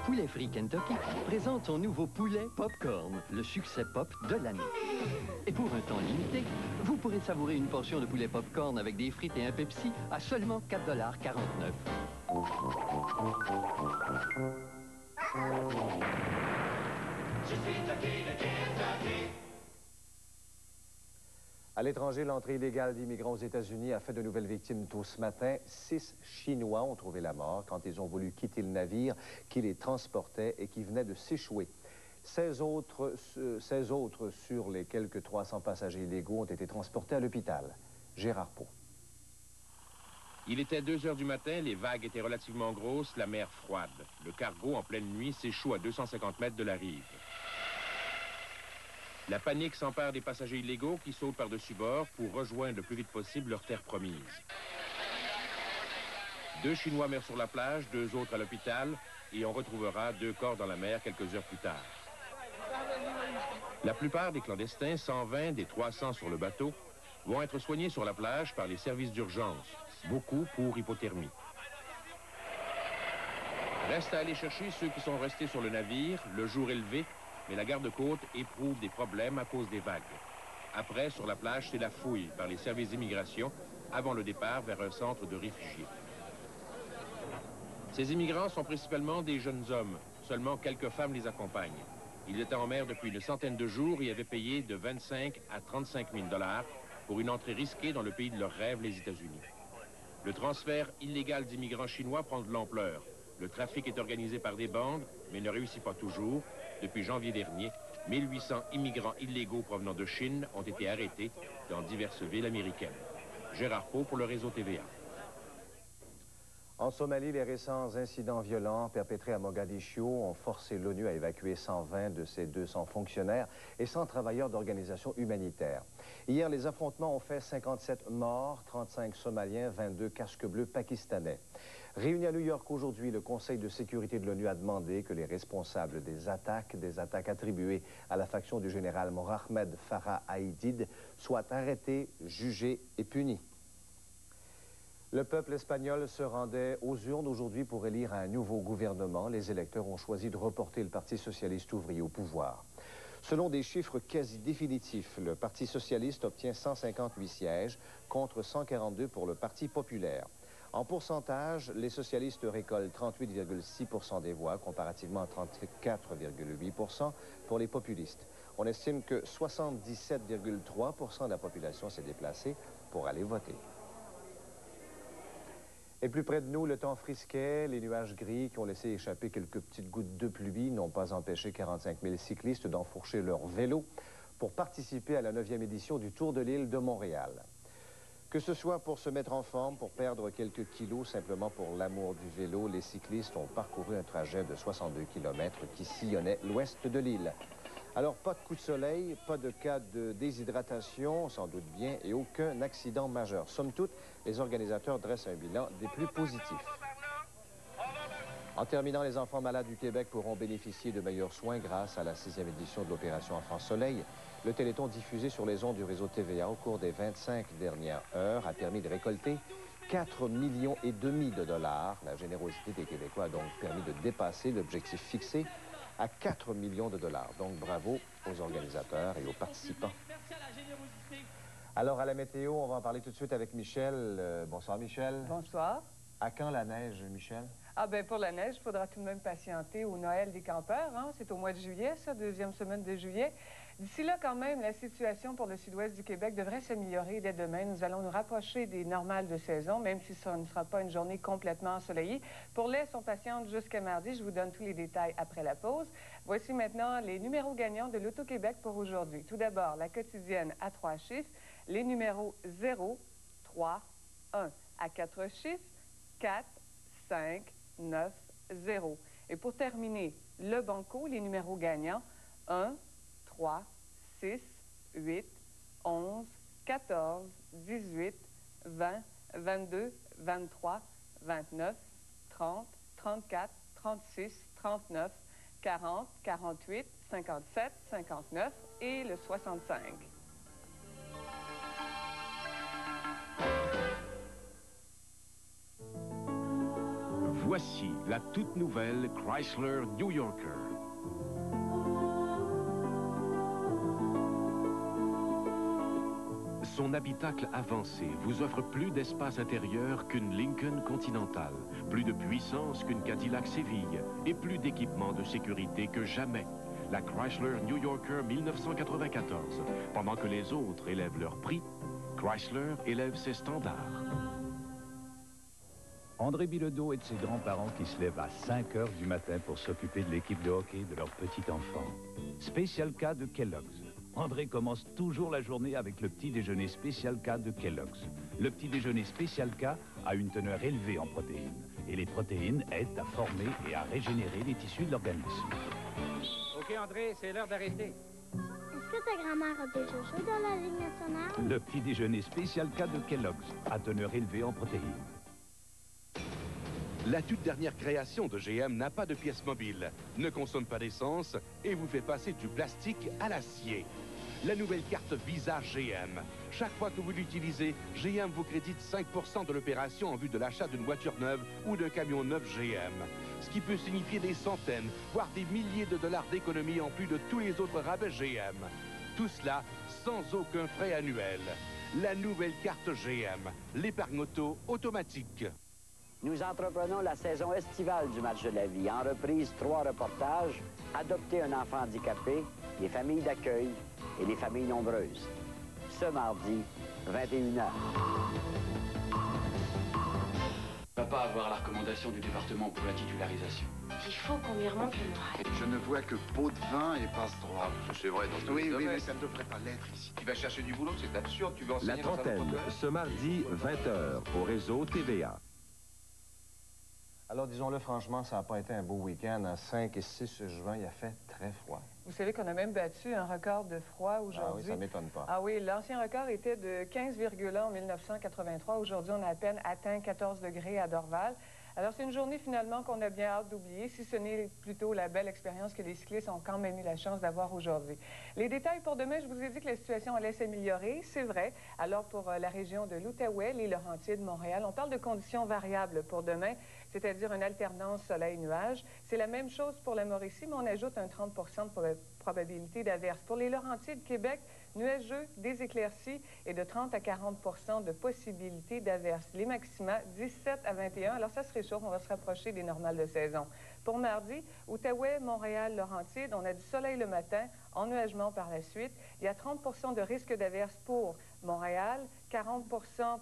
Poulet Frit Kentucky présente son nouveau poulet Popcorn, le succès pop de l'année. Et pour un temps limité, vous pourrez savourer une portion de poulet popcorn avec des frites et un Pepsi à seulement 4,49 $. Je suis Kentucky de Kentucky. À l'étranger, l'entrée illégale d'immigrants aux États-Unis a fait de nouvelles victimes tôt ce matin. 6 Chinois ont trouvé la mort quand ils ont voulu quitter le navire qui les transportait et qui venait de s'échouer. 16 autres sur les quelques 300 passagers illégaux ont été transportés à l'hôpital. Gérard Pau. Il était 2 heures du matin, les vagues étaient relativement grosses, la mer froide. Le cargo, en pleine nuit, s'échoue à 250 mètres de la rive. La panique s'empare des passagers illégaux qui sautent par-dessus bord pour rejoindre le plus vite possible leur terre promise. 2 Chinois meurent sur la plage, 2 autres à l'hôpital, et on retrouvera 2 corps dans la mer quelques heures plus tard. La plupart des clandestins, 120 des 300 sur le bateau, vont être soignés sur la plage par les services d'urgence, beaucoup pour hypothermie. Reste à aller chercher ceux qui sont restés sur le navire, le jour élevé, mais la garde-côte éprouve des problèmes à cause des vagues. Après, sur la plage, c'est la fouille par les services d'immigration avant le départ vers un centre de réfugiés. Ces immigrants sont principalement des jeunes hommes. Seulement quelques femmes les accompagnent. Ils étaient en mer depuis une centaine de jours et avaient payé de 25 à 35 000 $ pour une entrée risquée dans le pays de leurs rêves, les États-Unis. Le transfert illégal d'immigrants chinois prend de l'ampleur. Le trafic est organisé par des bandes, mais ne réussit pas toujours. Depuis janvier dernier, 1800 immigrants illégaux provenant de Chine ont été arrêtés dans diverses villes américaines. Gérard Pau pour le réseau TVA. En Somalie, les récents incidents violents perpétrés à Mogadiscio ont forcé l'ONU à évacuer 120 de ses 200 fonctionnaires et 100 travailleurs d'organisations humanitaires. Hier, les affrontements ont fait 57 morts, 35 Somaliens, 22 casques bleus pakistanais. Réuni à New York aujourd'hui, le Conseil de sécurité de l'ONU a demandé que les responsables des attaques attribuées à la faction du général Mohamed Farah Aidid, soient arrêtés, jugés et punis. Le peuple espagnol se rendait aux urnes aujourd'hui pour élire un nouveau gouvernement. Les électeurs ont choisi de reporter le Parti socialiste ouvrier au pouvoir. Selon des chiffres quasi définitifs, le Parti socialiste obtient 158 sièges contre 142 pour le Parti populaire. En pourcentage, les socialistes récoltent 38,6% des voix, comparativement à 34,8% pour les populistes. On estime que 77,3% de la population s'est déplacée pour aller voter. Et plus près de nous, le temps frisquet, les nuages gris qui ont laissé échapper quelques petites gouttes de pluie n'ont pas empêché 45 000 cyclistes d'enfourcher leur vélo pour participer à la 9e édition du Tour de l'île de Montréal. Que ce soit pour se mettre en forme, pour perdre quelques kilos, simplement pour l'amour du vélo, les cyclistes ont parcouru un trajet de 62 km qui sillonnait l'ouest de l'île. Alors, pas de coup de soleil, pas de cas de déshydratation, on s'en doute bien, et aucun accident majeur. Somme toute, les organisateurs dressent un bilan des plus positifs. En terminant, les enfants malades du Québec pourront bénéficier de meilleurs soins grâce à la 6e édition de l'opération Enfants Soleil. Le Téléthon diffusé sur les ondes du réseau TVA au cours des 25 dernières heures a permis de récolter 4,5 millions de dollars. La générosité des Québécois a donc permis de dépasser l'objectif fixé à 4 millions de dollars. Donc bravo aux organisateurs et aux participants. Merci à la générosité. Alors à la météo, on va en parler tout de suite avec Michel. Bonsoir Michel. Bonsoir. À quand la neige, Michel? Ah ben pour la neige, il faudra tout de même patienter au Noël des campeurs. Hein? C'est au mois de juillet, ça, 2e semaine de juillet. D'ici là, quand même, la situation pour le sud-ouest du Québec devrait s'améliorer dès demain. Nous allons nous rapprocher des normales de saison, même si ça ne sera pas une journée complètement ensoleillée. Pour l'Est, on patiente jusqu'à mardi. Je vous donne tous les détails après la pause. Voici maintenant les numéros gagnants de l'Auto-Québec pour aujourd'hui. Tout d'abord, la quotidienne à 3 chiffres, les numéros 0, 3, 1. À 4 chiffres, 4, 5, 9, 0. Et pour terminer, le banco, les numéros gagnants, 1, 3, 6, 8, 11, 14, 18, 20, 22, 23, 29, 30, 34, 36, 39, 40, 48, 57, 59 et le 65. Voici la toute nouvelle Chrysler New Yorker. Son habitacle avancé vous offre plus d'espace intérieur qu'une Lincoln Continental, plus de puissance qu'une Cadillac Séville et plus d'équipements de sécurité que jamais. La Chrysler New Yorker 1994. Pendant que les autres élèvent leur prix, Chrysler élève ses standards. André Bilodeau et de ses grands-parents qui se lèvent à 5 heures du matin pour s'occuper de l'équipe de hockey de leur petit enfant. Spécial K de Kellogg's. André commence toujours la journée avec le petit déjeuner Spécial K de Kellogg's. Le petit déjeuner Spécial K a une teneur élevée en protéines. Et les protéines aident à former et à régénérer les tissus de l'organisme. OK, André, c'est l'heure d'arrêter. Est-ce que ta grand-mère a déjà joué dans la Ligue nationale? Le petit déjeuner spécial K de Kellogg's, à teneur élevée en protéines. La toute dernière création de GM n'a pas de pièces mobiles, ne consomme pas d'essence et vous fait passer du plastique à l'acier. La nouvelle carte Visa GM. Chaque fois que vous l'utilisez, GM vous crédite 5% de l'opération en vue de l'achat d'une voiture neuve ou d'un camion neuf GM. Ce qui peut signifier des centaines, voire des milliers de dollars d'économie en plus de tous les autres rabais GM. Tout cela sans aucun frais annuel. La nouvelle carte GM, l'épargne auto automatique. Nous entreprenons la saison estivale du match de la vie. En reprise, 3 reportages, adopter un enfant handicapé, les familles d'accueil et les familles nombreuses. Ce mardi, 21h. On ne va pas avoir la recommandation du département pour la titularisation. Il faut qu'on lui remonte le moral. Je ne vois que pot de vin et passe-droit. C'est vrai, dans Oui, mais ça ne devrait pas l'être ici. Tu vas chercher du boulot, c'est absurde. Tu vas La enseigner dans un trentaine, autre ce mardi, 20h, au réseau TVA. Alors, disons-le franchement, ça n'a pas été un beau week-end. À 5 et 6 juin, il a fait très froid. Vous savez qu'on a même battu un record de froid aujourd'hui. Ah oui, ça ne m'étonne pas. Ah oui, l'ancien record était de 15,1 en 1983. Aujourd'hui, on a à peine atteint 14 degrés à Dorval. Alors, c'est une journée finalement qu'on a bien hâte d'oublier, si ce n'est plutôt la belle expérience que les cyclistes ont quand même eu la chance d'avoir aujourd'hui. Les détails pour demain, je vous ai dit que la situation allait s'améliorer, c'est vrai. Alors, pour la région de l'Outaouais, les Laurentides, Montréal, on parle de conditions variables pour demain, c'est-à-dire une alternance soleil-nuage. C'est la même chose pour la Mauricie, mais on ajoute un 30 de probabilité d'averse. Pour les Laurentides, Québec, nuageux, des éclaircies et de 30 à 40 de possibilité d'averse. Les maxima, 17 à 21. Alors, ça se réchauffe, on va se rapprocher des normales de saison. Pour mardi, Outaouais, Montréal, Laurentides, on a du soleil le matin, ennuagement par la suite. Il y a 30 de risque d'averse pour Montréal, 40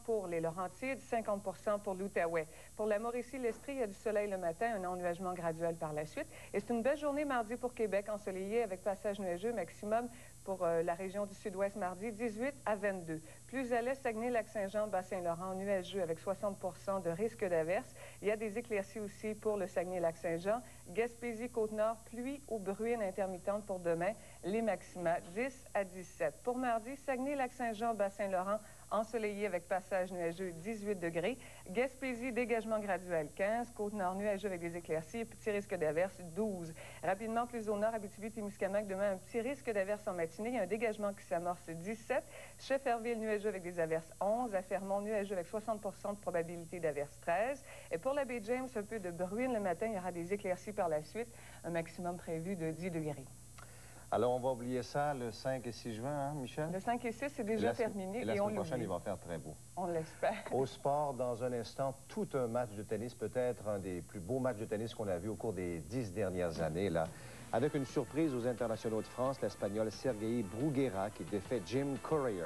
pour les Laurentides, 50 pour l'Outaouais. Pour la Mauricie-l'Estrie, il y a du soleil le matin, un ennuagement graduel par la suite. Et c'est une belle journée mardi pour Québec, ensoleillé avec passage nuageux, maximum pour la région du sud-ouest mardi, 18 à 22. Plus à l'est, Saguenay-Lac-Saint-Jean, Bas-Saint-Laurent, nuageux avec 60 de risque d'averse. Il y a des éclaircies aussi pour le Saguenay-Lac-Saint-Jean. Gaspésie, Côte-Nord, pluie ou bruine intermittente pour demain. Les maxima, 10 à 17. Pour mardi, Saguenay-Lac-Saint-Jean, Bas-Saint-Laurent, ensoleillé avec passage nuageux, 18 degrés. Gaspésie, dégagement graduel, 15. Côte-Nord, nuageux avec des éclaircies. Petit risque d'averse, 12. Rapidement, plus au nord, Abitibi-Témiscamingue, demain, un petit risque d'averse en matinée. Il y a un dégagement qui s'amorce, 17. Chefferville, nuageux avec des averses, 11. À Fermont, nuageux avec 60 de probabilité d'averse, 13. Et pour la baie James, un peu de bruine le matin. Il y aura des éclaircies par la suite. Un maximum prévu de 10 degrés. Alors, on va oublier ça le 5 et 6 juin, hein, Michel? Le 5 et 6, c'est déjà terminé. Et la semaine prochaine, il va faire très beau. On l'espère. Au sport, dans un instant, tout un match de tennis, peut-être un des plus beaux matchs de tennis qu'on a vu au cours des 10 dernières années, là. Avec une surprise aux internationaux de France, l'Espagnol Sergei Bruguera qui défait Jim Courier.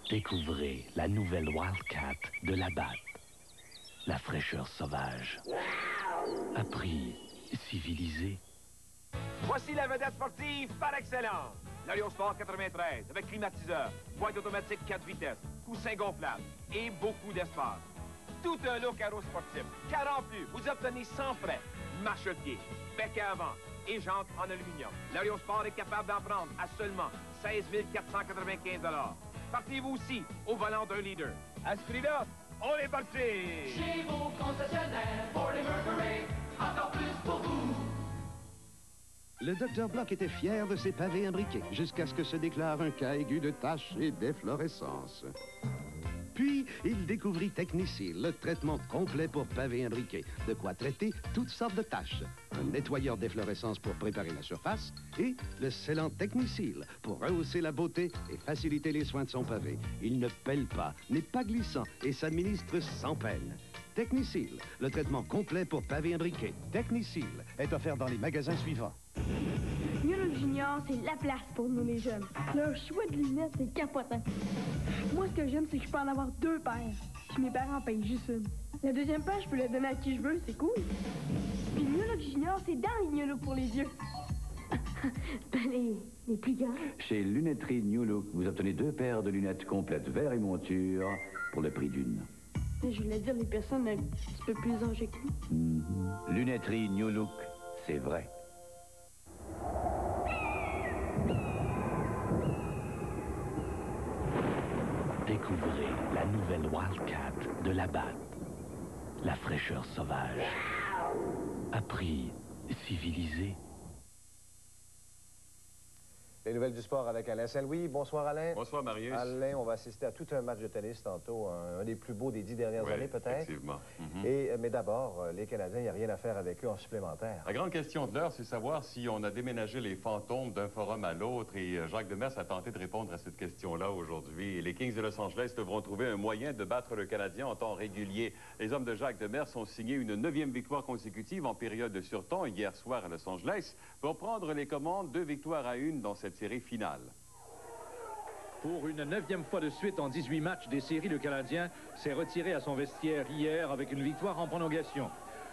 Découvrez la nouvelle Wildcat de la Batte. La fraîcheur sauvage. À prix civilisé. Voici la vedette sportive par excellence. L'Alliance Sport 93 avec climatiseur, boîte automatique 4 vitesses, coussin gonflable et beaucoup d'espace. Tout un look aérosportif. Car en plus, vous obtenez sans frais marchepied, bec à avant et jantes en aluminium. L'Alliance Sport est capable d'en prendre à seulement 16 495 $. Partez-vous aussi au volant d'un leader. À ce prix-là, on est parti! Chez vos concessionnaires, Ford et Mercury, encore plus pour vous. Le Dr Bloch était fier de ses pavés imbriqués, jusqu'à ce que se déclare un cas aigu de taches et d'efflorescence. Puis, il découvrit Technicil, le traitement complet pour pavés imbriqués. De quoi traiter toutes sortes de taches. Un nettoyeur d'efflorescence pour préparer la surface et le scellant Technicil pour rehausser la beauté et faciliter les soins de son pavé. Il ne pèle pas, n'est pas glissant et s'administre sans peine. Technicil, le traitement complet pour pavés imbriqués. Technicil est offert dans les magasins suivants. New Junior, c'est la place pour nous les jeunes. Leur choix de lunettes, c'est capotant. Moi, ce que j'aime, c'est que je peux en avoir 2 paires. Puis mes parents payent juste une. La deuxième paire, je peux la donner à qui je veux, c'est cool. Puis New Look Junior, c'est dans les New Look pour les yeux. les plus grands. Chez Lunetterie New Look, vous obtenez 2 paires de lunettes complètes verre et monture pour le prix d'une. Je voulais dire les personnes un petit peu plus âgées que nous. Lunetterie New Look, c'est vrai. Découvrez la nouvelle Wildcat de Labatt. La fraîcheur sauvage. À prix civilisé. Les nouvelles du sport avec Alain Saint-Louis. Bonsoir, Alain. Bonsoir, Marius. Alain, on va assister à tout un match de tennis tantôt, un des plus beaux des 10 dernières années, peut-être. Effectivement. Mais d'abord, les Canadiens, il n'y a rien à faire avec eux en supplémentaire. La grande question de l'heure, c'est savoir si on a déménagé les fantômes d'un forum à l'autre. Et Jacques Demers a tenté de répondre à cette question-là aujourd'hui. Et les Kings de Los Angeles devront trouver un moyen de battre le Canadien en temps régulier. Les hommes de Jacques Demers ont signé une 9e victoire consécutive en période de surtemps hier soir à Los Angeles pour prendre les commandes 2 victoires à 1 dans cette série finale. Pour une 9e fois de suite en 18 matchs des séries, le Canadien s'est retiré à son vestiaire hier avec une victoire en prolongation.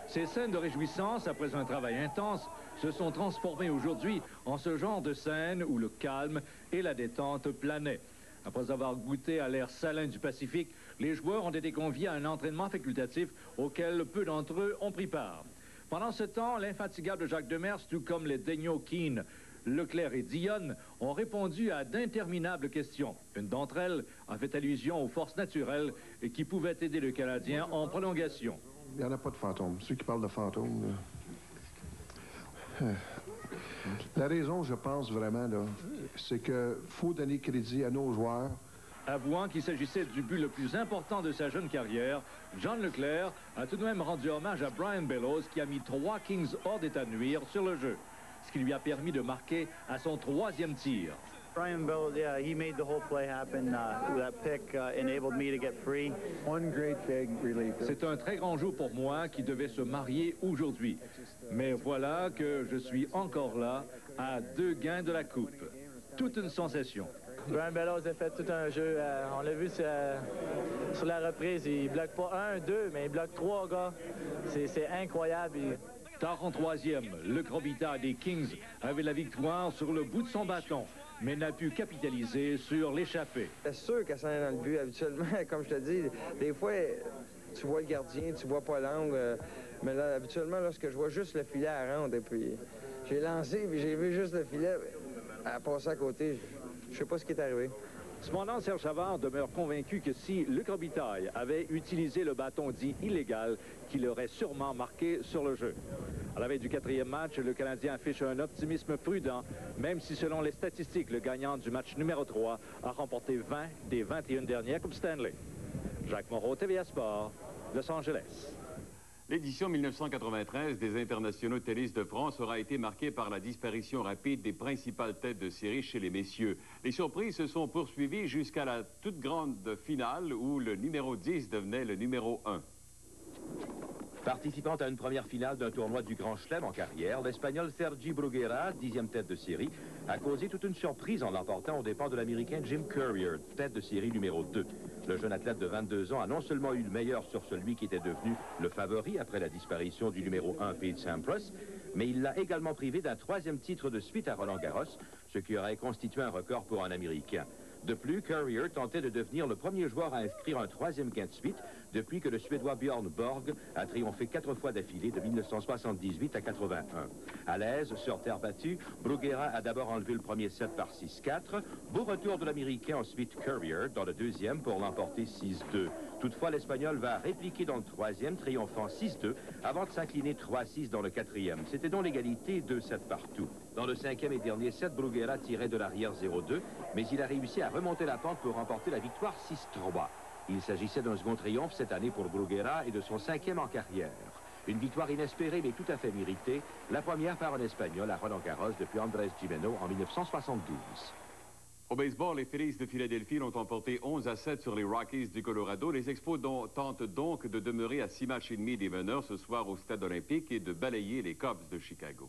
Ces scènes de réjouissance, après un travail intense, se sont transformées aujourd'hui en ce genre de scène où le calme et la détente planaient. Après avoir goûté à l'air salin du Pacifique, les joueurs ont été conviés à un entraînement facultatif auquel peu d'entre eux ont pris part. Pendant ce temps, l'infatigable Jacques Demers, tout comme les Daigneault, Keane, Leclerc et Dionne ont répondu à d'interminables questions. Une d'entre elles a fait allusion aux forces naturelles qui pouvaient aider le Canadien en prolongation. Il n'y en a pas de fantômes. Ceux qui parlent de fantômes... La raison, je pense vraiment, c'est qu'il faut donner crédit à nos joueurs. Avouant qu'il s'agissait du but le plus important de sa jeune carrière, John Leclerc a tout de même rendu hommage à Brian Bellows qui a mis 3 Kings hors d'état de nuire sur le jeu, ce qui lui a permis de marquer à son 3e tir. Brian Bellows, yeah, he made the whole play happen. That pick enabled me to get free. One great big relief. C'est un très grand jour pour moi qui devait se marier aujourd'hui. Mais voilà que je suis encore là à 2 gains de la coupe. Toute une sensation. Brian Bellows a fait tout un jeu. On l'a vu sur la reprise. Il bloque pas 1, 2, mais il bloque 3 gars. C'est incroyable. Tard en 3e, le Robitaille des Kings avait la victoire sur le bout de son bâton, mais n'a pu capitaliser sur l'échappée. C'est sûr que ça est dans le but. Habituellement, comme je te dis, des fois, tu vois le gardien, tu vois pas l'angle. Mais là, habituellement, lorsque je vois juste le filet à ronde, et puis j'ai lancé, puis j'ai vu juste le filet, à passer à côté, je sais pas ce qui est arrivé. Cependant, Serge Savard demeure convaincu que si Luc Robitaille avait utilisé le bâton dit illégal, qu'il aurait sûrement marqué sur le jeu. À la veille du 4e match, le Canadien affiche un optimisme prudent, même si selon les statistiques, le gagnant du match numéro 3 a remporté 20 des 21 dernières Coupes Stanley. Jacques Moreau, TVA Sport, Los Angeles. L'édition 1993 des internationaux de tennis de France aura été marquée par la disparition rapide des principales têtes de série chez les messieurs. Les surprises se sont poursuivies jusqu'à la toute grande finale où le numéro 10 devenait le numéro 1. Participant à une première finale d'un tournoi du Grand Chelem en carrière, l'Espagnol Sergi Bruguera, 10e tête de série, a causé toute une surprise en l'emportant aux dépens de l'Américain Jim Courier, tête de série numéro 2. Le jeune athlète de 22 ans a non seulement eu le meilleur sur celui qui était devenu le favori après la disparition du numéro 1 Pete Sampras, mais il l'a également privé d'un 3e titre de suite à Roland-Garros, ce qui aurait constitué un record pour un Américain. De plus, Courier tentait de devenir le premier joueur à inscrire un 3e gain de suite depuis que le Suédois Björn Borg a triomphé 4 fois d'affilée de 1978 à 81. À l'aise, sur terre battue, Bruguera a d'abord enlevé le premier set par 6-4. Beau retour de l'Américain, ensuite Courier dans le 2e pour l'emporter 6-2. Toutefois, l'Espagnol va répliquer dans le 3e, triomphant 6-2 avant de s'incliner 3-6 dans le 4e. C'était donc l'égalité 2-7 partout. Dans le 5e et dernier set, Bruguera tirait de l'arrière 0-2, mais il a réussi à remonter la pente pour remporter la victoire 6-3. Il s'agissait d'un second triomphe cette année pour Bruguera et de son 5e en carrière. Une victoire inespérée mais tout à fait méritée, la première par un Espagnol à Roland-Garros depuis Andrés Gimeno en 1972. Au baseball, les Phillies de Philadelphie l'ont emporté 11-7 sur les Rockies du Colorado. Les Expos tentent donc de demeurer à 6 matchs et demi des meneurs ce soir au Stade olympique et de balayer les Cubs de Chicago.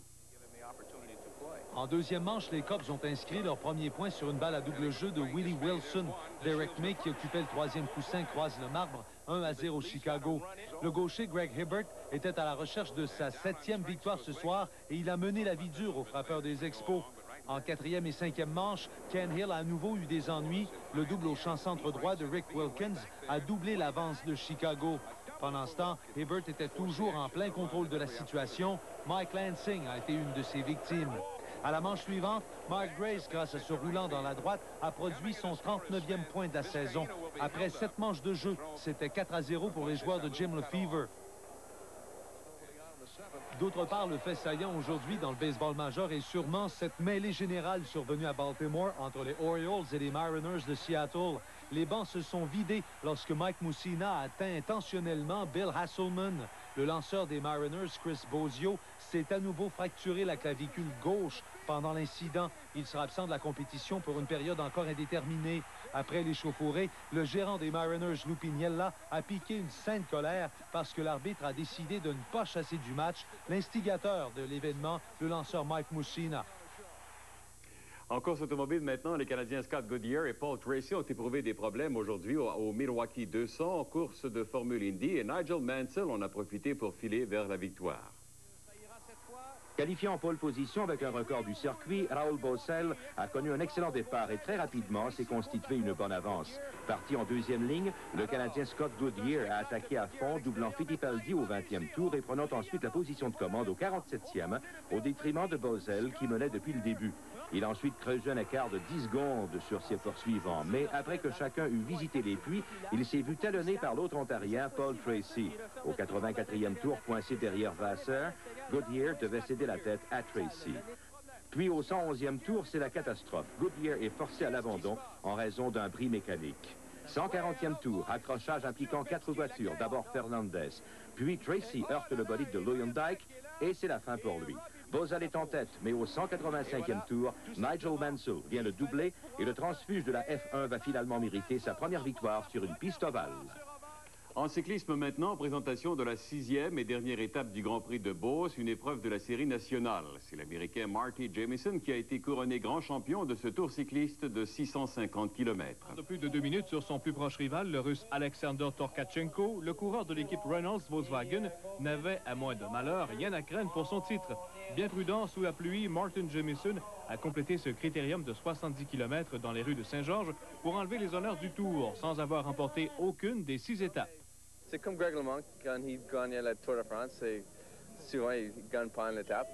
En 2e manche, les Cubs ont inscrit leur premier point sur une balle à double jeu de Willie Wilson. Derek May, qui occupait le 3e coussin, croise le marbre, 1-0 Chicago. Le gaucher Greg Hibbert était à la recherche de sa 7e victoire ce soir et il a mené la vie dure aux frappeurs des Expos. En 4e et 5e manche, Ken Hill a à nouveau eu des ennuis. Le double au champ centre droit de Rick Wilkins a doublé l'avance de Chicago. Pendant ce temps, Hibbert était toujours en plein contrôle de la situation. Mike Lansing a été une de ses victimes. À la manche suivante, Mark Grace, grâce à ce roulant dans la droite, a produit son 39e point de la saison. Après 7 manches de jeu, c'était 4-0 pour les joueurs de Jim Lefevre. D'autre part, le fait saillant aujourd'hui dans le baseball majeur est sûrement cette mêlée générale survenue à Baltimore entre les Orioles et les Mariners de Seattle. Les bancs se sont vidés lorsque Mike Mussina a atteint intentionnellement Bill Hasselman. Le lanceur des Mariners, Chris Bosio, s'est à nouveau fracturé la clavicule gauche pendant l'incident. Il sera absent de la compétition pour une période encore indéterminée. Après l'échauffourée, le gérant des Mariners, Lou Piniella, a piqué une sainte colère parce que l'arbitre a décidé de ne pas chasser du match l'instigateur de l'événement, le lanceur Mike Mussina. En course automobile maintenant, les Canadiens Scott Goodyear et Paul Tracy ont éprouvé des problèmes aujourd'hui au Milwaukee 200 en course de Formule Indy et Nigel Mansell en a profité pour filer vers la victoire. Qualifié en pole position avec un record du circuit, Raoul Boesel a connu un excellent départ et très rapidement s'est constitué une bonne avance. Parti en deuxième ligne, le Canadien Scott Goodyear a attaqué à fond, doublant Fittipaldi au 20e tour et prenant ensuite la position de commande au 47e, au détriment de Boesel qui menait depuis le début. Il a ensuite creusé un écart de 10 secondes sur ses poursuivants, mais après que chacun eut visité les puits, il s'est vu talonné par l'autre Ontarien, Paul Tracy. Au 84e tour, coincé derrière Vasseur, Goodyear devait céder la tête à Tracy. Puis au 111e tour, c'est la catastrophe. Goodyear est forcé à l'abandon en raison d'un bris mécanique. 140e tour, accrochage impliquant 4 voitures, d'abord Fernandez. Puis Tracy heurte le bolide de Luyendyk et c'est la fin pour lui. Boesel est en tête, mais au 185e tour, Nigel Mansell vient le doubler et le transfuge de la F1 va finalement mériter sa première victoire sur une piste ovale. En cyclisme maintenant, présentation de la 6e et dernière étape du Grand Prix de Beauce, une épreuve de la série nationale. C'est l'Américain Marty Jamieson qui a été couronné grand champion de ce tour cycliste de 650 km. De plus de 2 minutes sur son plus proche rival, le Russe Alexander Torkatchenko, le coureur de l'équipe Reynolds-Volkswagen n'avait, à moins de malheur, rien à craindre pour son titre. Bien prudent, sous la pluie, Martin Jamieson a complété ce critérium de 70 km dans les rues de Saint-Georges pour enlever les honneurs du Tour, sans avoir remporté aucune des 6 étapes. C'est comme Greg LeMond, quand il gagnait le Tour de France, souvent il ne gagne pas une étape.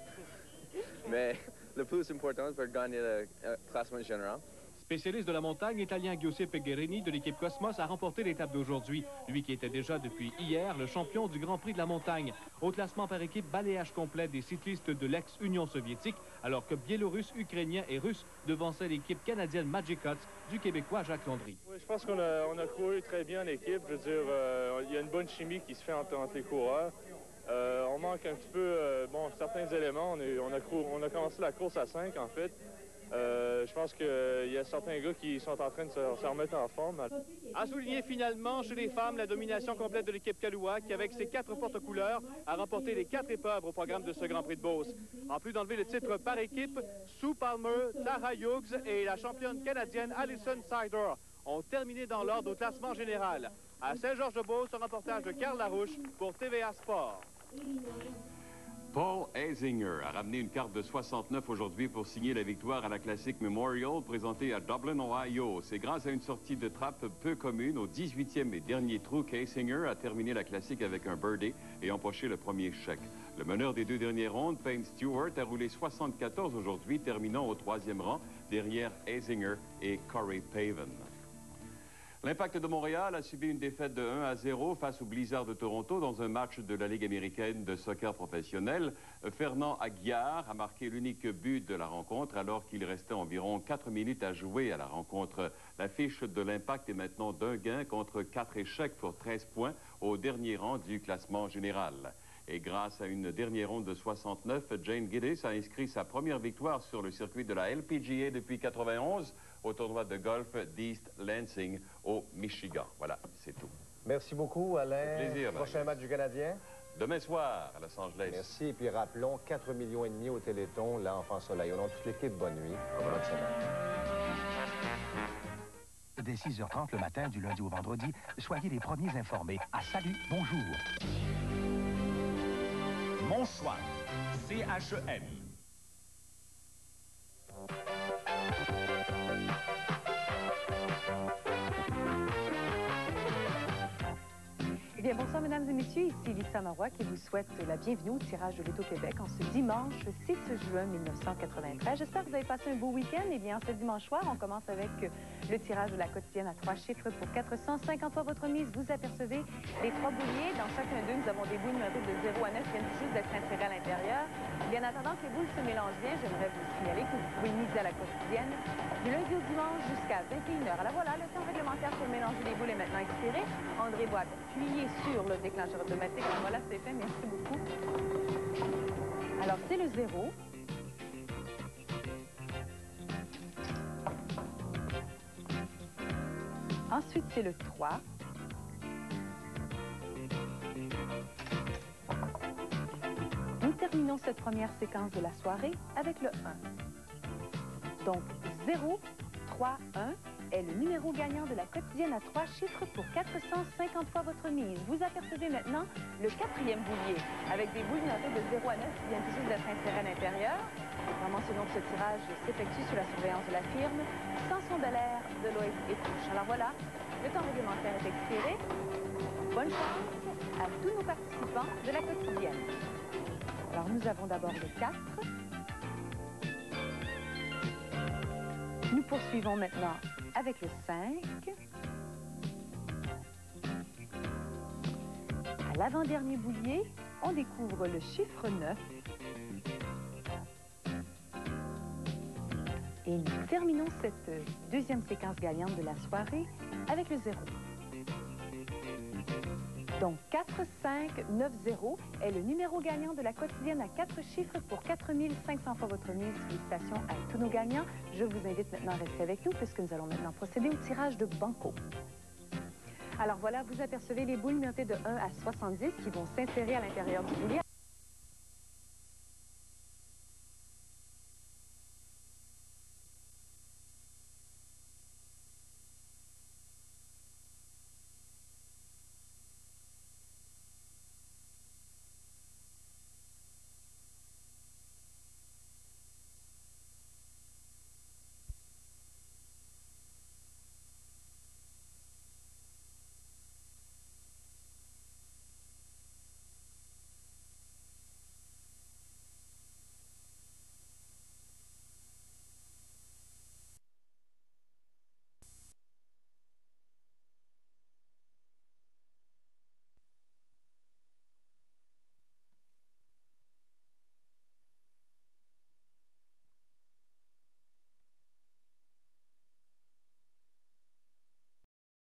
Mais le plus important, c'est gagner le classement général. Spécialiste de la montagne, l'italien Giuseppe Guerini de l'équipe Cosmos a remporté l'étape d'aujourd'hui. Lui qui était déjà depuis hier le champion du Grand Prix de la montagne. Au classement par équipe, balayage complet des cyclistes de l'ex-Union soviétique, alors que Biélorusses, Ukrainiens et Russes devançaient l'équipe canadienne Magic Huts du Québécois Jacques Landry. Oui, je pense qu'on a couru très bien l'équipe. Je veux dire, il y a une bonne chimie qui se fait entre les coureurs. On manque un petit peu, certains éléments. On a commencé la course à 5, en fait. Je pense qu'il y a certains gars qui sont en train de se remettre en forme. A souligné finalement chez les femmes la domination complète de l'équipe Kahlua qui, avec ses 4 porte-couleurs, a remporté les 4 épreuves au programme de ce Grand Prix de Beauce. En plus d'enlever le titre par équipe, Sue Palmer, Tara Hughes et la championne canadienne Alison Sider ont terminé dans l'ordre au classement général. À Saint-Georges-de-Beauce, un reportage de Carl Larouche pour TVA Sport. Paul Azinger a ramené une carte de 69 aujourd'hui pour signer la victoire à la Classic Memorial présentée à Dublin, Ohio. C'est grâce à une sortie de trappe peu commune au 18e et dernier trou qu'Azinger a terminé la Classique avec un birdie et empoché le premier chèque. Le meneur des 2 dernières rondes, Payne Stewart, a roulé 74 aujourd'hui, terminant au 3e rang derrière Azinger et Corey Pavin. L'Impact de Montréal a subi une défaite de 1-0 face au Blizzard de Toronto dans un match de la Ligue américaine de soccer professionnel. Fernand Aguiar a marqué l'unique but de la rencontre alors qu'il restait environ 4 minutes à jouer à la rencontre. La fiche de l'Impact est maintenant d'un gain contre 4 échecs pour 13 points au dernier rang du classement général. Et grâce à une dernière ronde de 69, Jane Giddis a inscrit sa première victoire sur le circuit de la LPGA depuis 1991 au tournoi de golf d'East Lansing au Michigan. Voilà, c'est tout. Merci beaucoup, Alain. Plaisir. Prochain match du Canadien? Demain soir à Los Angeles. Merci. Et puis rappelons, 4,5 millions au Téléthon, là, Enfant Soleil. Au nom de toute l'équipe, bonne nuit. Bonne semaine. Dès 6h30 le matin, du lundi au vendredi, soyez les premiers informés. À Salut, bonjour. Mon choix, CHEM. Bien, bonsoir, mesdames et messieurs. Ici Lisa Marois qui vous souhaite la bienvenue au tirage de l'Auto-Québec en ce dimanche 6 juin 1993. J'espère que vous avez passé un beau week-end. Eh bien, ce dimanche soir, on commence avec le tirage de la quotidienne à 3 chiffres pour 450 fois votre mise. Vous apercevez les 3 bouliers. Dans chacun d'eux, nous avons des boules numérotées de 0 à 9 qui viennent juste d'être insérées à l'intérieur. Bien, en attendant que les boules se mélangent bien, j'aimerais vous signaler que vous pouvez miser à la quotidienne du lundi au dimanche jusqu'à 21h. Alors voilà, le temps réglementaire pour mélanger les boules est maintenant expiré. André Boite, appuyez sur le déclencheur automatique. Alors voilà, c'est fait. Merci beaucoup. Alors, c'est le 0. Ensuite, c'est le 3. Nous terminons cette première séquence de la soirée avec le 1. Donc, 0, 3, 1 est le numéro gagnant de la quotidienne à 3 chiffres pour 450 fois votre mise. Vous apercevez maintenant le 4e boulier avec des boules numérotées de 0 à 9 qui viennent tout juste d'être insérées à l'intérieur. Vraiment, c'est donc ce tirage s'effectue sous la surveillance de la firme. Sanson Dallaire, Deloitte et Touche. Alors voilà, le temps réglementaire est expiré. Bonne chance à tous nos participants de la quotidienne. Alors, nous avons d'abord le 4. Nous poursuivons maintenant avec le 5. À l'avant-dernier boulier, on découvre le chiffre 9. Et nous terminons cette deuxième séquence gagnante de la soirée avec le 0. Donc 4, 5, 9, 0 est le numéro gagnant de la quotidienne à 4 chiffres pour 4500 fois votre mise. Félicitations à tous nos gagnants. Je vous invite maintenant à rester avec nous puisque nous allons maintenant procéder au tirage de Banco. Alors voilà, vous apercevez les boules numérotées de 1 à 70 qui vont s'insérer à l'intérieur du boulier.